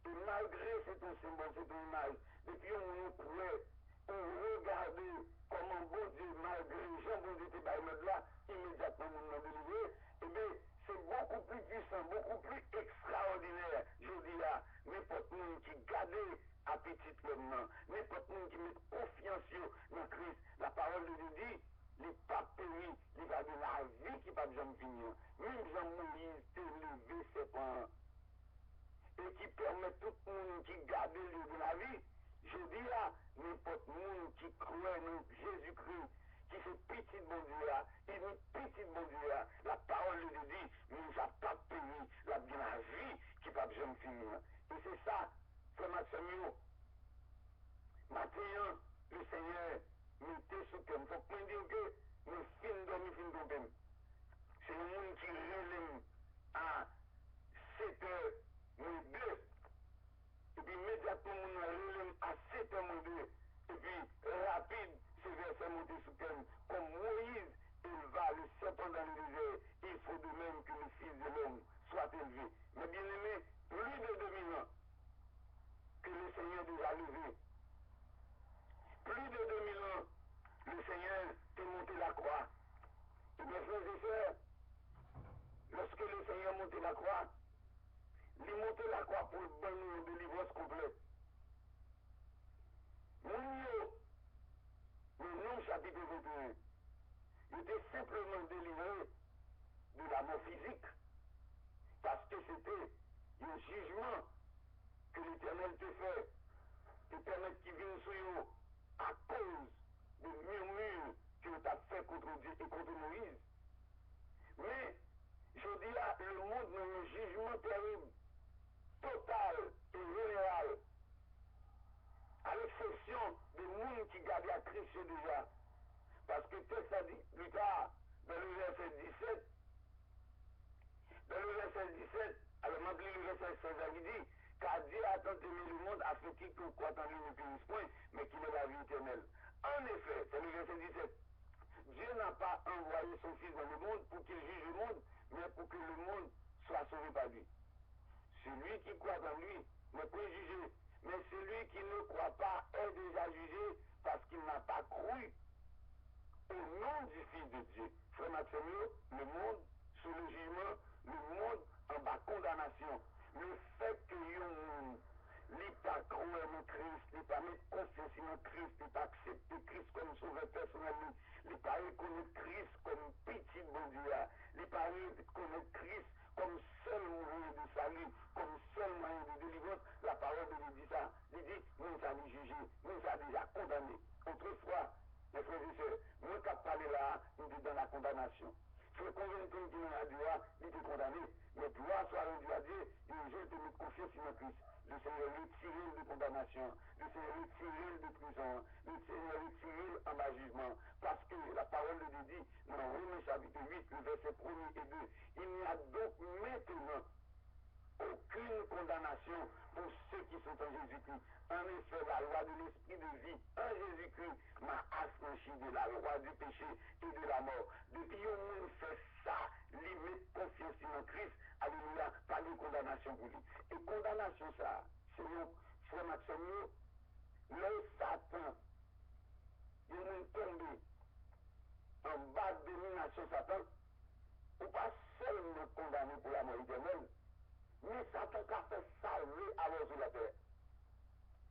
Et malgré c'est un symbole, c'est une image, depuis on pourrait regarder comment bon Dieu, malgré Jean bon Dieu te bat l'autre là, immédiatement nous l'avons délivré, eh bien, c'est beaucoup plus puissant, beaucoup plus extraordinaire. Je dis là, n'importe monde qui garde appétit l'homme, n'importe monde qui met confiance dans Christ, la parole de Dieu dit, les papes péris, il va de la vie qui va jamais finir. Même Jean-Moïse t'est levé ses points. Et qui permet tout le monde qui garde le lieu de la vie. Je dis là, n'importe monde qui croit en Jésus-Christ, qui fait petit bon Dieu là, il est petit bon Dieu là. La parole de Dieu dit, nous a pas payé la vie qui va jamais finir. Et c'est ça, frère Maxime, maintenant, le Seigneur mettez sous cœur. Il faut pas dire que nous finissons dormir, finissons dormir. C'est le monde qui relève à 7 heures, moins 2. Et puis immédiatement, nous relève à 7 heures, moins 2. Et puis rapide, ce verset monté sous cœur. Comme Moïse, il va le serpent dans le désert. Il faut de même que le Fils de l'homme soit élevé. Mais bien aimé, plus de 2000 ans que le Seigneur déjà levé. Plus de 2000 ans, le Seigneur est monté la croix. Et mes frères et sœurs, lorsque le Seigneur montait la croix, il montait la croix pour le bon de délivrance complète. Le nom chapitre 21, il était simplement délivré de la mort physique, parce que c'était un jugement et contre Moïse. Mais, je dis là, le monde dans un jugement terrible, total et général, à l'exception des mondes qui gardent à Christ déjà. Parce que texte a dit plus tard, dans le verset 17, alors m'a le verset 16 qui dit, car Dieu a tant aimé le monde afin qu'il croit en lui ne périsse point, mais qu'il ait la vie éternelle. En effet, c'est le verset 17. Dieu n'a pas envoyé son Fils dans le monde pour qu'il juge le monde, mais pour que le monde soit sauvé par lui. Celui qui croit en lui n'est pas jugé, mais celui qui ne croit pas est déjà jugé parce qu'il n'a pas cru au nom du Fils de Dieu. Frère Maxime, le monde sous le jugement, le monde en bas condamnation. Le fait que nous n'est pas croire en Christ, n'est pas mettre confiance en Christ, n'est pas accepter Christ comme sauveur personnel, n'est pas reconnaître Christ comme petit bon Dieu, n'est pas reconnaître Christ comme seul moyen de salut, comme seul moyen de délivrance. La parole de Dieu dit ça. Il dit, nous allons juger, nous allons déjà condamner. Autrefois, mes frères et sœurs, moi qui parlé là, nous sommes dans la condamnation. Il faut convaincre qui nous a dit, il était condamné. Mais gloire soit rendue à Dieu, et je te mets confiance en Christ. Le Seigneur retire de condamnation, le Seigneur retire de prison, le Seigneur retire en bas jugement. Parce que la parole de Dieu dit, dans Romains chapitre 8, le verset 1er et 2, il n'y a donc maintenant aucune condamnation pour ceux qui sont en Jésus-Christ. En effet, la loi de l'esprit de vie en Jésus-Christ m'a affranchi de la loi du péché et de la mort. Depuis que nous fait ça, limite confiance en Christ, alléluia, pas de condamnation pour lui. Et condamnation ça, c'est nous, frère Maxime, le Satan, il est tombé en bas de domination Satan, ou pas seulement condamné pour la mort éternelle, mais Satan a fait salver alors sur la terre.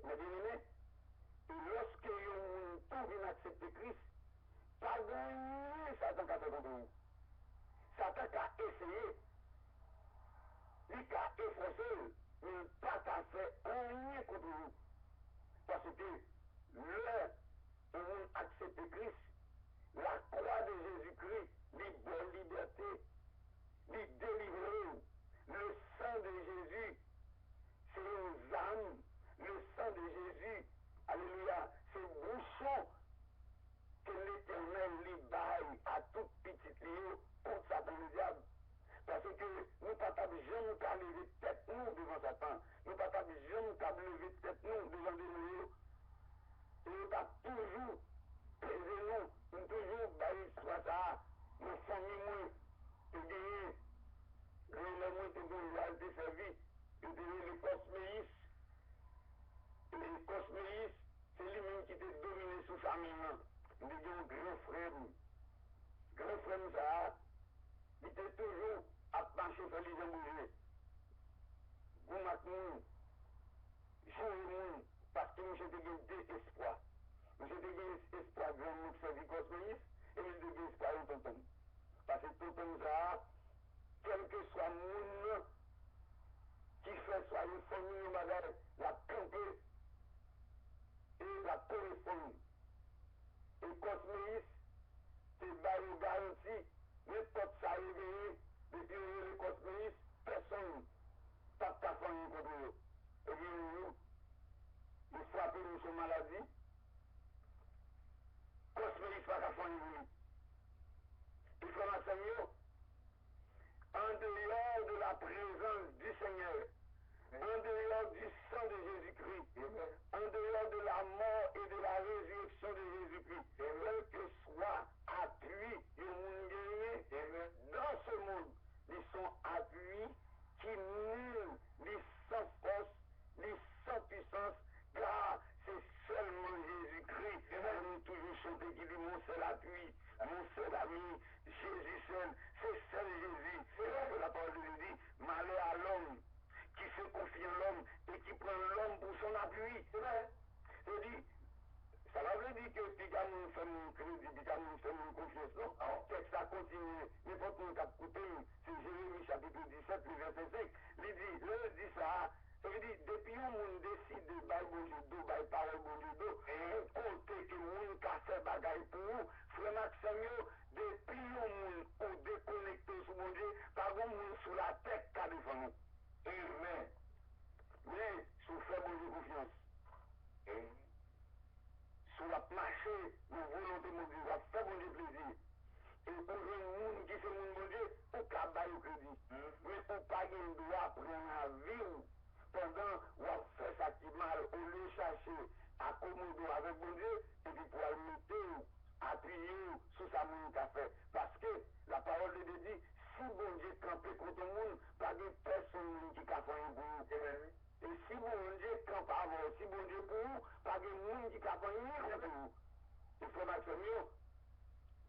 Mais bien aimé, lorsque vous pouvez accepter Christ, pas gagné Satan a fait contre vous. Satan a essayé, il a efforcé, mais pas qu'à faire rien contre vous. Parce que là où vous acceptez Christ, la croix de Jésus-Christ, les bonnes libertés, les délivrer, le sang de Jésus, c'est une âme, le sang de Jésus, alléluia, c'est bouchon que l'Éternel lui baille à toute petite lieu contre Satan le diable. Parce que nous ne pouvons pas jamais lever tête nous devant Satan. Nous ne pouvons pas jamais lever tête nous devant des lieux. Et nous avons toujours pesé nous, nous toujours baillé soit ça, nos familles moins, de gagner, les moins de été servi, de donner les cosméis. Les cosméis, c'est lui-même qui était dominé sous famille. Nous avons un grand frère. Grand frère, ça, il était toujours à marcher sur les gens bougés. Vous maintenant, jouez-nous, parce que nous avons des espoirs. Nous avons des espoirs grand nous servi cosméis, et nous avons des espoirs au tonton. Parce que tonton, ça, quel que soit le monde qui fait soit une famille, une bagarre, la camper, et la correspondre. Et cosméis, c'est bail garanti, mais quand ça arrive, depuis le cosméis, personne pas ta famille contre eux. Et bien, il frappe nous sur maladie, cosméis pas ta famille pour lui. Il faut l'enseigner en dehors de la présence du Seigneur, en dehors du sang de Jésus-Christ, en dehors de la mort et de la résurrection de Jésus-Christ, quel que soit appui du monde gagné, dans ce monde, ils sont appuis qui nul, les sans force, les sans puissance, car c'est seulement Jésus-Christ. On a toujours chanté qui dit mon seul appui, mon seul ami, Jésus seul, c'est seul Jésus. C'est là que la parole de Dieu dit, malheur à l'homme qui se confie en l'homme et qui prend l'homme pour son appui. C'est vrai. Je dis, ça veut dire que puis quand nous faisons crédit, puis quand nous faisons confiance, non? Que ça continue. N'importe où cap côté, c'est Jérémie chapitre 17, le verset 5. Il dit ça. Ça veut dire, depuis que nous décide de bailler bon Dieu d'eau, bailler parole bon Dieu d'eau, et on compte que nous avons fait bagaille pour nous, frère Maxime, de la tête qu'a défendu nous. Amen. Mais, sous fait bon Dieu confiance. Et, sous la marché, nous volonté mon Dieu, va faire bon Dieu plaisir. Et pour un monde qui fait mon Dieu, au cabal au crédit. Mais pour pas qu'il doit prendre la vie pendant ou faire ça qui mal, au lieu de chercher à commoder avec mon Dieu, et puis pour le mettre, appuyer sur sa mouille qu'a fait. Parce que la parole de Dieu dit, si bon Dieu campé contre le monde, pas de personne qui a fait un bout. Et si bon Dieu campe avant, si bon Dieu pour vous, pas de monde qui a fait un contre vous. Il faut Maxime,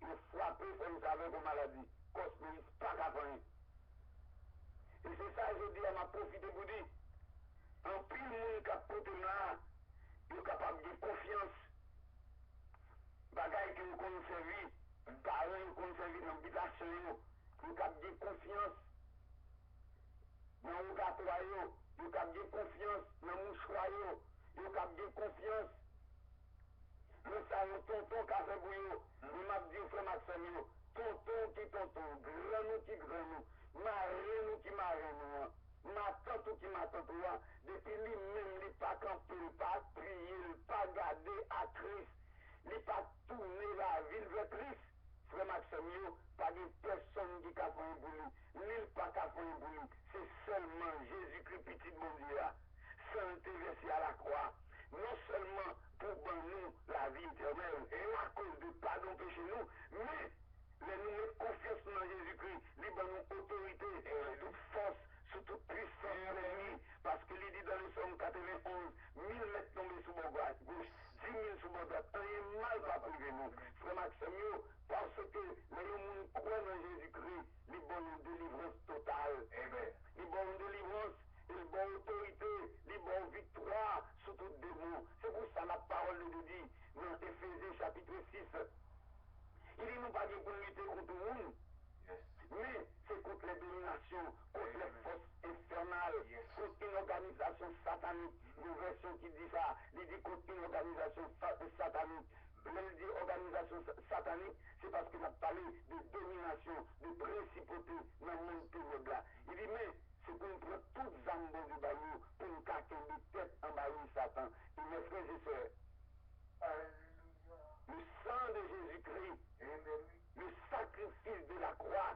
il frappe comme ça avec une maladie. Cosmétique, pas qu'à faire. Et c'est ça que je dis à ma profité pour dire. En plus, le monde qui a porté là, il est capable de confiance. Bagaille que nous connaissons servir, parents nous connaissent servir dans l'habitation, il est capable de confiance. Dans le gâteau, il est capable de confiance. Dans le mouchoir, il est capable de confiance. Le salon, tonton qui a fait bouillot, il m'a dit, frère Maxime, tonton qui tonton, granou qui granou, marraine qui marraine, ma tante qui ma tante, depuis lui-même, il n'est pas campé, il n'est pas prié, il n'est pas gardé à Christ, il n'est pas tourné la ville vers Christ. Frère Maxime, pas de personne qui a fait un boulot, il pas qu'à faire un boulot, c'est seulement Jésus-Christ, petit mon Dieu, santé versé à la croix. Non seulement pour nous la vie éternelle et à cause de pardon péché nous, mais nous mettons confiance dans Jésus-Christ, il nous autorité sur toute force, sur toute puissance de l'ennemi, parce qu'il dit dans le Somme 91, 1000 mètres tombés sous mon gauche, 10 000 sous mon droite, rien mal pas privé nous. Frère Maxime, parce que les gens croient dans Jésus-Christ, ils ont une délivrance totale. Ils ont une délivrance. Il bon autorité, il bon victoire sur tout démon. C'est pour ça la parole de Dieu dit dans Éphésiens chapitre 6. Il dit nous pas pour lutter contre le monde, mais c'est contre les dominations, contre les forces infernales, contre une organisation satanique. Une version qui dit ça, il dit contre une organisation satanique. Il dit organisation satanique, c'est parce qu'il a parlé de domination, de principauté dans le monde ténébreux. Il dit mais c'est pour nous prendre toutes les âmes du bayou, pour nous cacher des têtes en bayou Satan. Et mes frères et sœurs, le sang de Jésus-Christ, le sacrifice de la croix,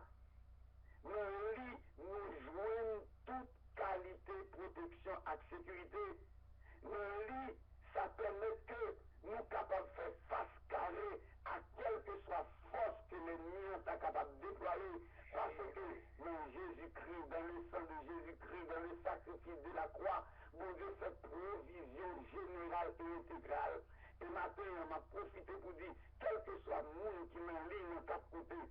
nous joignent toute qualité, protection et sécurité. Nous ça permet que nous sommes capables de faire face carrée à quelle que soit force que l'ennemi est capable de déployer. Parce que dans Jésus-Christ, dans le sang de Jésus-Christ, dans le sacrifice de la croix, mon Dieu fait provision générale et intégrale. Et maintenant, on m'a profité pour dire, quel que soit le monde qui m'a ligne en quatre côtés,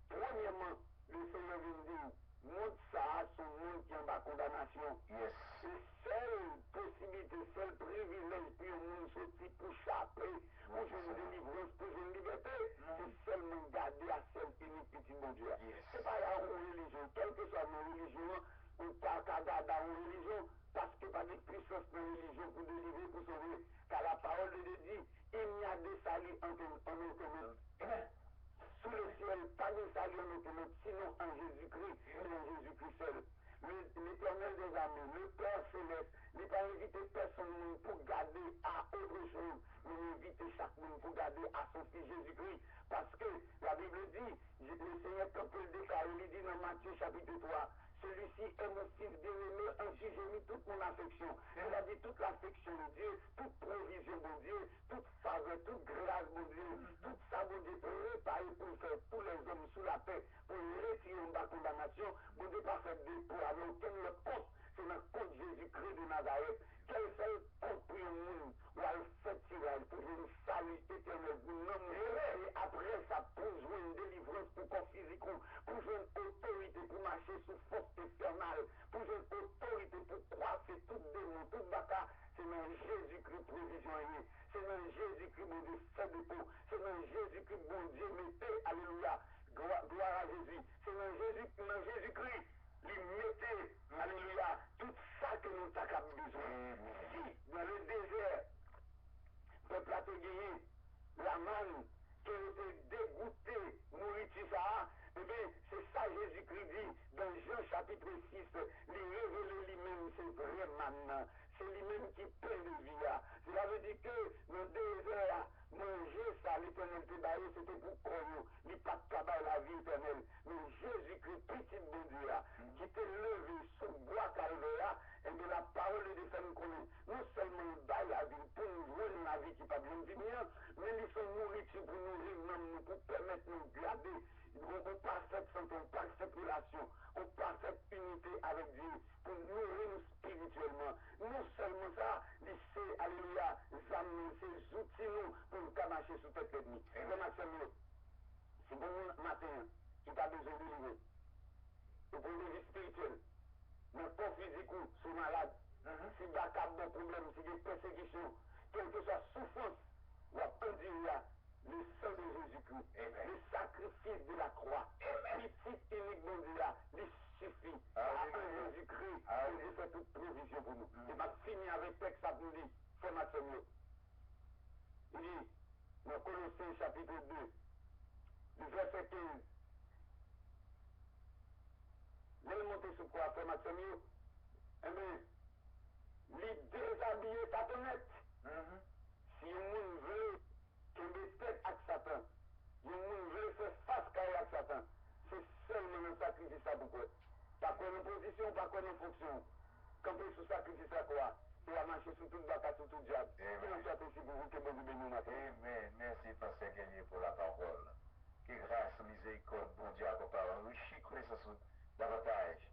premièrement, le Seigneur vient dire, monde ça, son monde qui est en bas condamnation. C'est seule possibilité, seul privilège pour le monde sortir pour chapper, pour jouer une délivrance, pour jouer une liberté. C'est seulement garder à seul unique petit bon Dieu. C'est pas une religion, quelle que soit nos religions, on pas qu'à garder une religion, parce que pas de puissance dans la religion pour délivrer, pour sauver. Car la parole de Dieu dit, il n'y a de salut en autre. Sous le ciel, pas de salut en autre, sinon en Jésus-Christ, et en Jésus-Christ seul. L'Éternel des armées, le Père céleste, il n'a pas invité personne pour garder à autre chose, mais il invite chaque monde pour garder à son Fils Jésus-Christ. Parce que la Bible dit, le Seigneur, quand peut le déclarer, il dit dans Matthieu chapitre 3, celui-ci est mon Fils bien-aimé, ainsi j'ai mis toute mon affection. Il a dit toute l'affection de Dieu, toute provision de Dieu, toute faveur, toute grâce de Dieu, toute ça de Dieu préparé pour faire tous les hommes sous la paix, pour retirer une condamnation, vous ne devez pas faire dépôt avec aucun autre compte. C'est dans le compte Jésus-Christ de Nazareth. Quel seul compte pour le monde où elle fait tirer pour une salut éternel, vous nommerez, et après ça, pour jouer une délivrance pour corps physique, pour jouer une autorité, pour marcher sous force infernale, pour jouer une autorité, pour croiser tout démon, tout bâtard. C'est dans Jésus-Christ provision. C'est dans Jésus-Christ, mon Dieu, fait dépôt. C'est dans Jésus-Christ, mon Dieu, mettez, alléluia, gloire à Jésus. C'est dans Jésus-Christ. Les mettez, alléluia, tout ça que nous avons besoin. Si, dans le désert, peuple a gagné la manne, qui a été dégoûté, nourriture ça, eh bien, c'est ça Jésus-Christ dit dans Jean chapitre c'est vrai maintenant. C'est lui-même qui paie le vie. Cela veut dire que dans 2 heures, manger ça, l'éternel te baillé, c'était pour qu'on n'y pas de la vie éternelle. Mais Jésus-Christ, petit bon Dieu, qui t'est levé sous bois calvaire, et de la parole de Dieu nous connaît. Non seulement il baille la vie pour nous jouer la vie qui n'est pas bien venir, mais il fait nourriture pour nous, pour permettre de nous garder une parfaite santé, une parfaite relation, une parfaite unité avec Dieu, pour nourrir nous spirituellement. Non seulement ça, il sait, alléluia, examiner ces outils nous pour nous marcher sous tête l'ennemi. Et comme c'est bon matin qui a besoin de livrer. Et pour une vie spirituelle, notre corps physique ou sont malades, si il y a des problèmes, si il y a des persécutions, quelle que soit la souffrance, ou à dire le sang de Jésus-Christ, le sacrifice de la croix, petit unique bon Dieu, il suffit à Jésus-Christ de faire toute provision pour nous. Et m'a fini avec le texte à nous dire, c'est ma seigneur. Il dit, dans Colossiens chapitre 2, du verset 15, les montées sous quoi, frère Maxime, eh bien, les déshabiller ta tonnette. Si un monde veut tomber tête avec Satan, si un monde veut faire face avec Satan, c'est seulement un sacrifice à beaucoup. Pas quoi une position, pas quoi une fonction. Quand on sous sacrifice à quoi, tu vas marcher sur toute bataille, sur tout diable. Qui nous soit possible pour vous que bon Dieu bénisse matin.
Amen. Merci, Pasteur Gagné, pour la parole. Que grâce, miséricorde, bon Dieu, à vos paroles. Enrichis connaissance davantage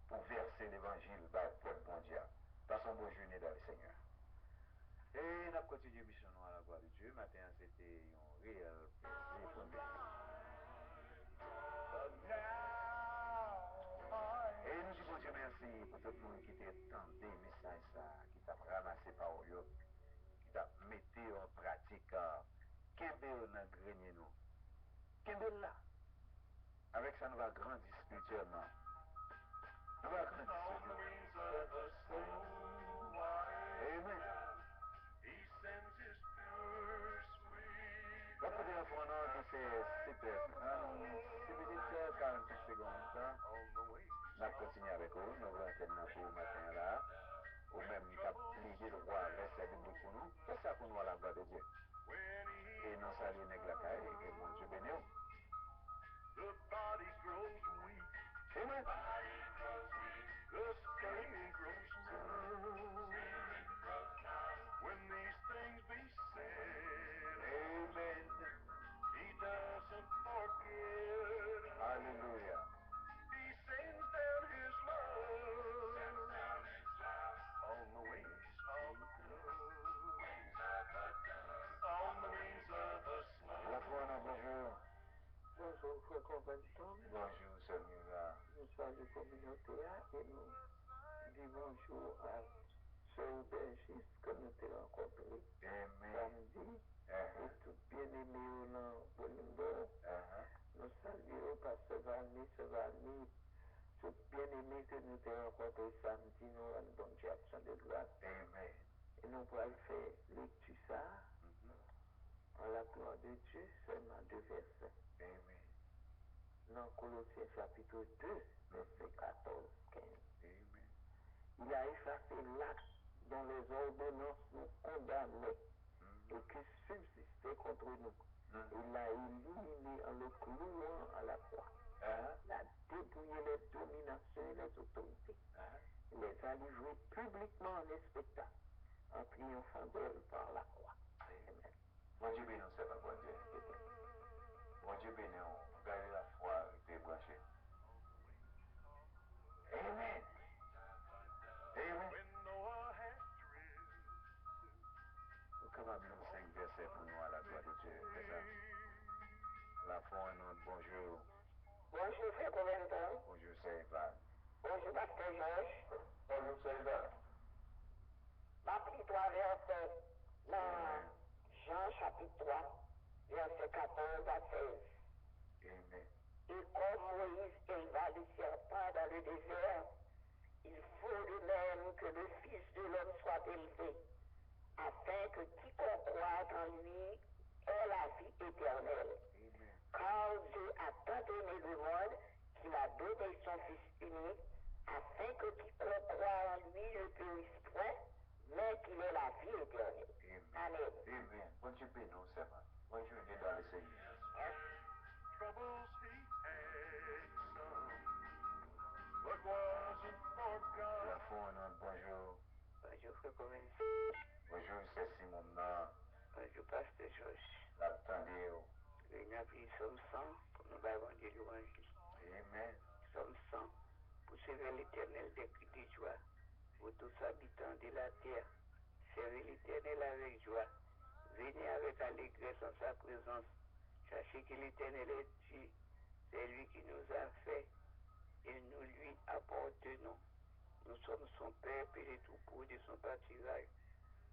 pour verser l'évangile par le bon Dieu. Passons bonne journée dans le Seigneur. Et nous continuons mission à la gloire de Dieu. Matin, c'était un réel plaisir pour nous. Et nous disons Dieu merci pour tout le monde qui t'a entendu le message, qui t'a ramassé par eux, qui t'a mis en pratique, qu'est-ce que nous grenier nous. Qu'est-ce que là? Avec ça, nous allons grandir spirituellement. Nous allons grandir spirituellement. Amen. La première fois, c'est super. 6 minutes 45 secondes. On continue avec vous. Nous allons terminer pour le matin là. Ou même, nous avons plié le roi reste debout pour nous. C'est ça pour nous à la gloire de Dieu. Et nous saluons les glacailles et mon Dieu béni. Amen.
The spirit grows strong. When these things be said,
Amen.
He doesn't forget.
Hallelujah.
He sends down His love on the wings of a dove. On the wings of a
La
slow.
foi, bonjour.
Bonjour, frère Convention.
Bonjour, Seigneur.
Nous sommes la communauté et nous disons bonjour à ce aubergiste que nous avons rencontré
Amen.
samedi. Et tout bien-aimé au Bonimbo. Nous saluons Pasteur Valmy, tout bien-aimé que nous avons rencontré samedi, nous rendons bon Dieu action de grâce.
Amen.
Et nous allons faire lecture ça, en la gloire de Dieu, seulement 2 versets.
Amen.
Dans Colossiens chapitre 2, verset 14-15.
Amen.
Il a effacé l'acte dont les ordonnances nous condamnaient et qui subsistait contre nous. Il l'a éliminé en le clouant à la croix. Il a dépouillé les dominations et les autorités. Il les a livrées publiquement en les spectacles, en triomphant d'elles par la croix. Amen.
Bon Dieu béni, c'est pas bon Dieu. Bon Dieu béni, gardez la foi et t'es branché. Amen. Amen.
When Noah had drifted,
Nous sommes capables de 5 versets pour nous à la gloire de Dieu. C'est ça. La foi, notre bonjour.
Bonjour, frère Coventon.
Bonjour, c'est Ivan.
Bonjour, Pasteur Georges.
Bonjour, c'est Ivan.
Ma pris 3 versets dans Jean chapitre 3, verset 14 à 16.
Amen.
Et comme Moïse éleva le serpent dans le désert, il faut de même que le Fils de l'homme soit élevé, afin que quiconque croit en lui ait la vie éternelle.
Amen.
Car Dieu a tant aimé le monde qu'il a donné son Fils unique, afin que quiconque croit en lui qu'il ait la vie éternelle. Amen.
Amen. Bon Dieu bénisse nous, servant. Bonne journée dans le Seigneur.
Troubles he had some, but wasn't for God.
La foi, bonjour.
Bonjour, frère Comène.
Bonjour, c'est Simon. Non.
Bonjour, pasteur Georges.
L'attendez.
Il y a pris somme 100 pour nous vendre l'évangile.
Amen.
Somme 100 pour servir l'éternel des cris de joie. Pour tous habitants de la terre, servez l'éternel avec joie. Venez avec allégresse en sa présence. Sachez que l'éternel est Dieu. C'est lui qui nous a fait et nous lui appartenons. Nous sommes son peuple et les troupeaux de son pâturage.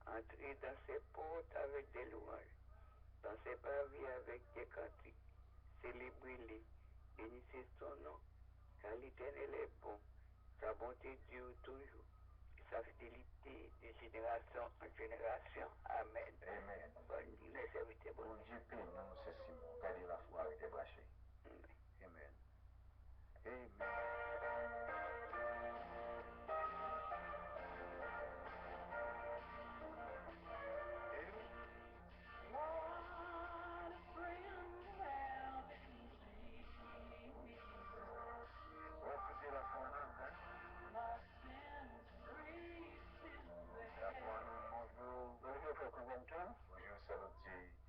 Entrez dans ses portes avec des louanges, dans ses parvis avec des cantiques. Célébrez-les, bénissez son nom, car l'éternel est bon. Sa bonté dure toujours, et sa fidélité de génération en génération. Amen.
Amen.
Bonne nuit, mes serviteurs.
Bon Dieu bénisse nous, c'est Simon. Gardez la foi avec des brachés. Amen. Amen. Écoutez la foi, bonjour.
Bonjour, frère Convention.
Bonjour, salut.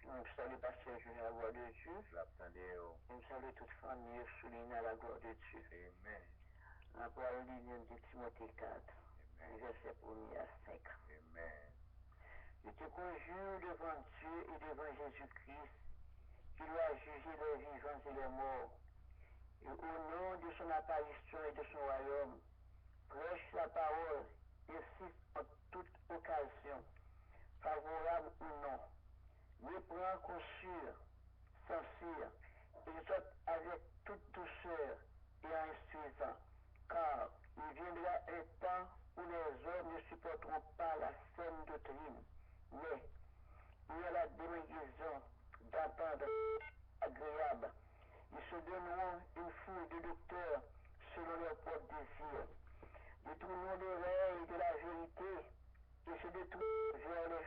Nous saluons pasteur Julien à la gloire de Dieu.
L'attendez.
Nous saluons toute famille soulignée à la gloire de Dieu.
Amen.
La parole divine de Timothée 4,
Amen.
verset 1er à 5.
Amen.
Je te conjure devant Dieu et devant Jésus-Christ, qui doit juger les vivants et les morts. Et au nom de son apparition et de son royaume, prêche la parole, insiste en toute occasion, favorable ou non. Reprends qu'on sûre, censure, exhorte avec toute douceur et en instruisant, car il viendra un temps où les hommes ne supporteront pas la saine doctrine, mais il y a la démagogie d'entendre agréable. Ils se donneront une foule de docteurs selon leur propre désir. Détournons l'oreille de la vérité et se détournent vers les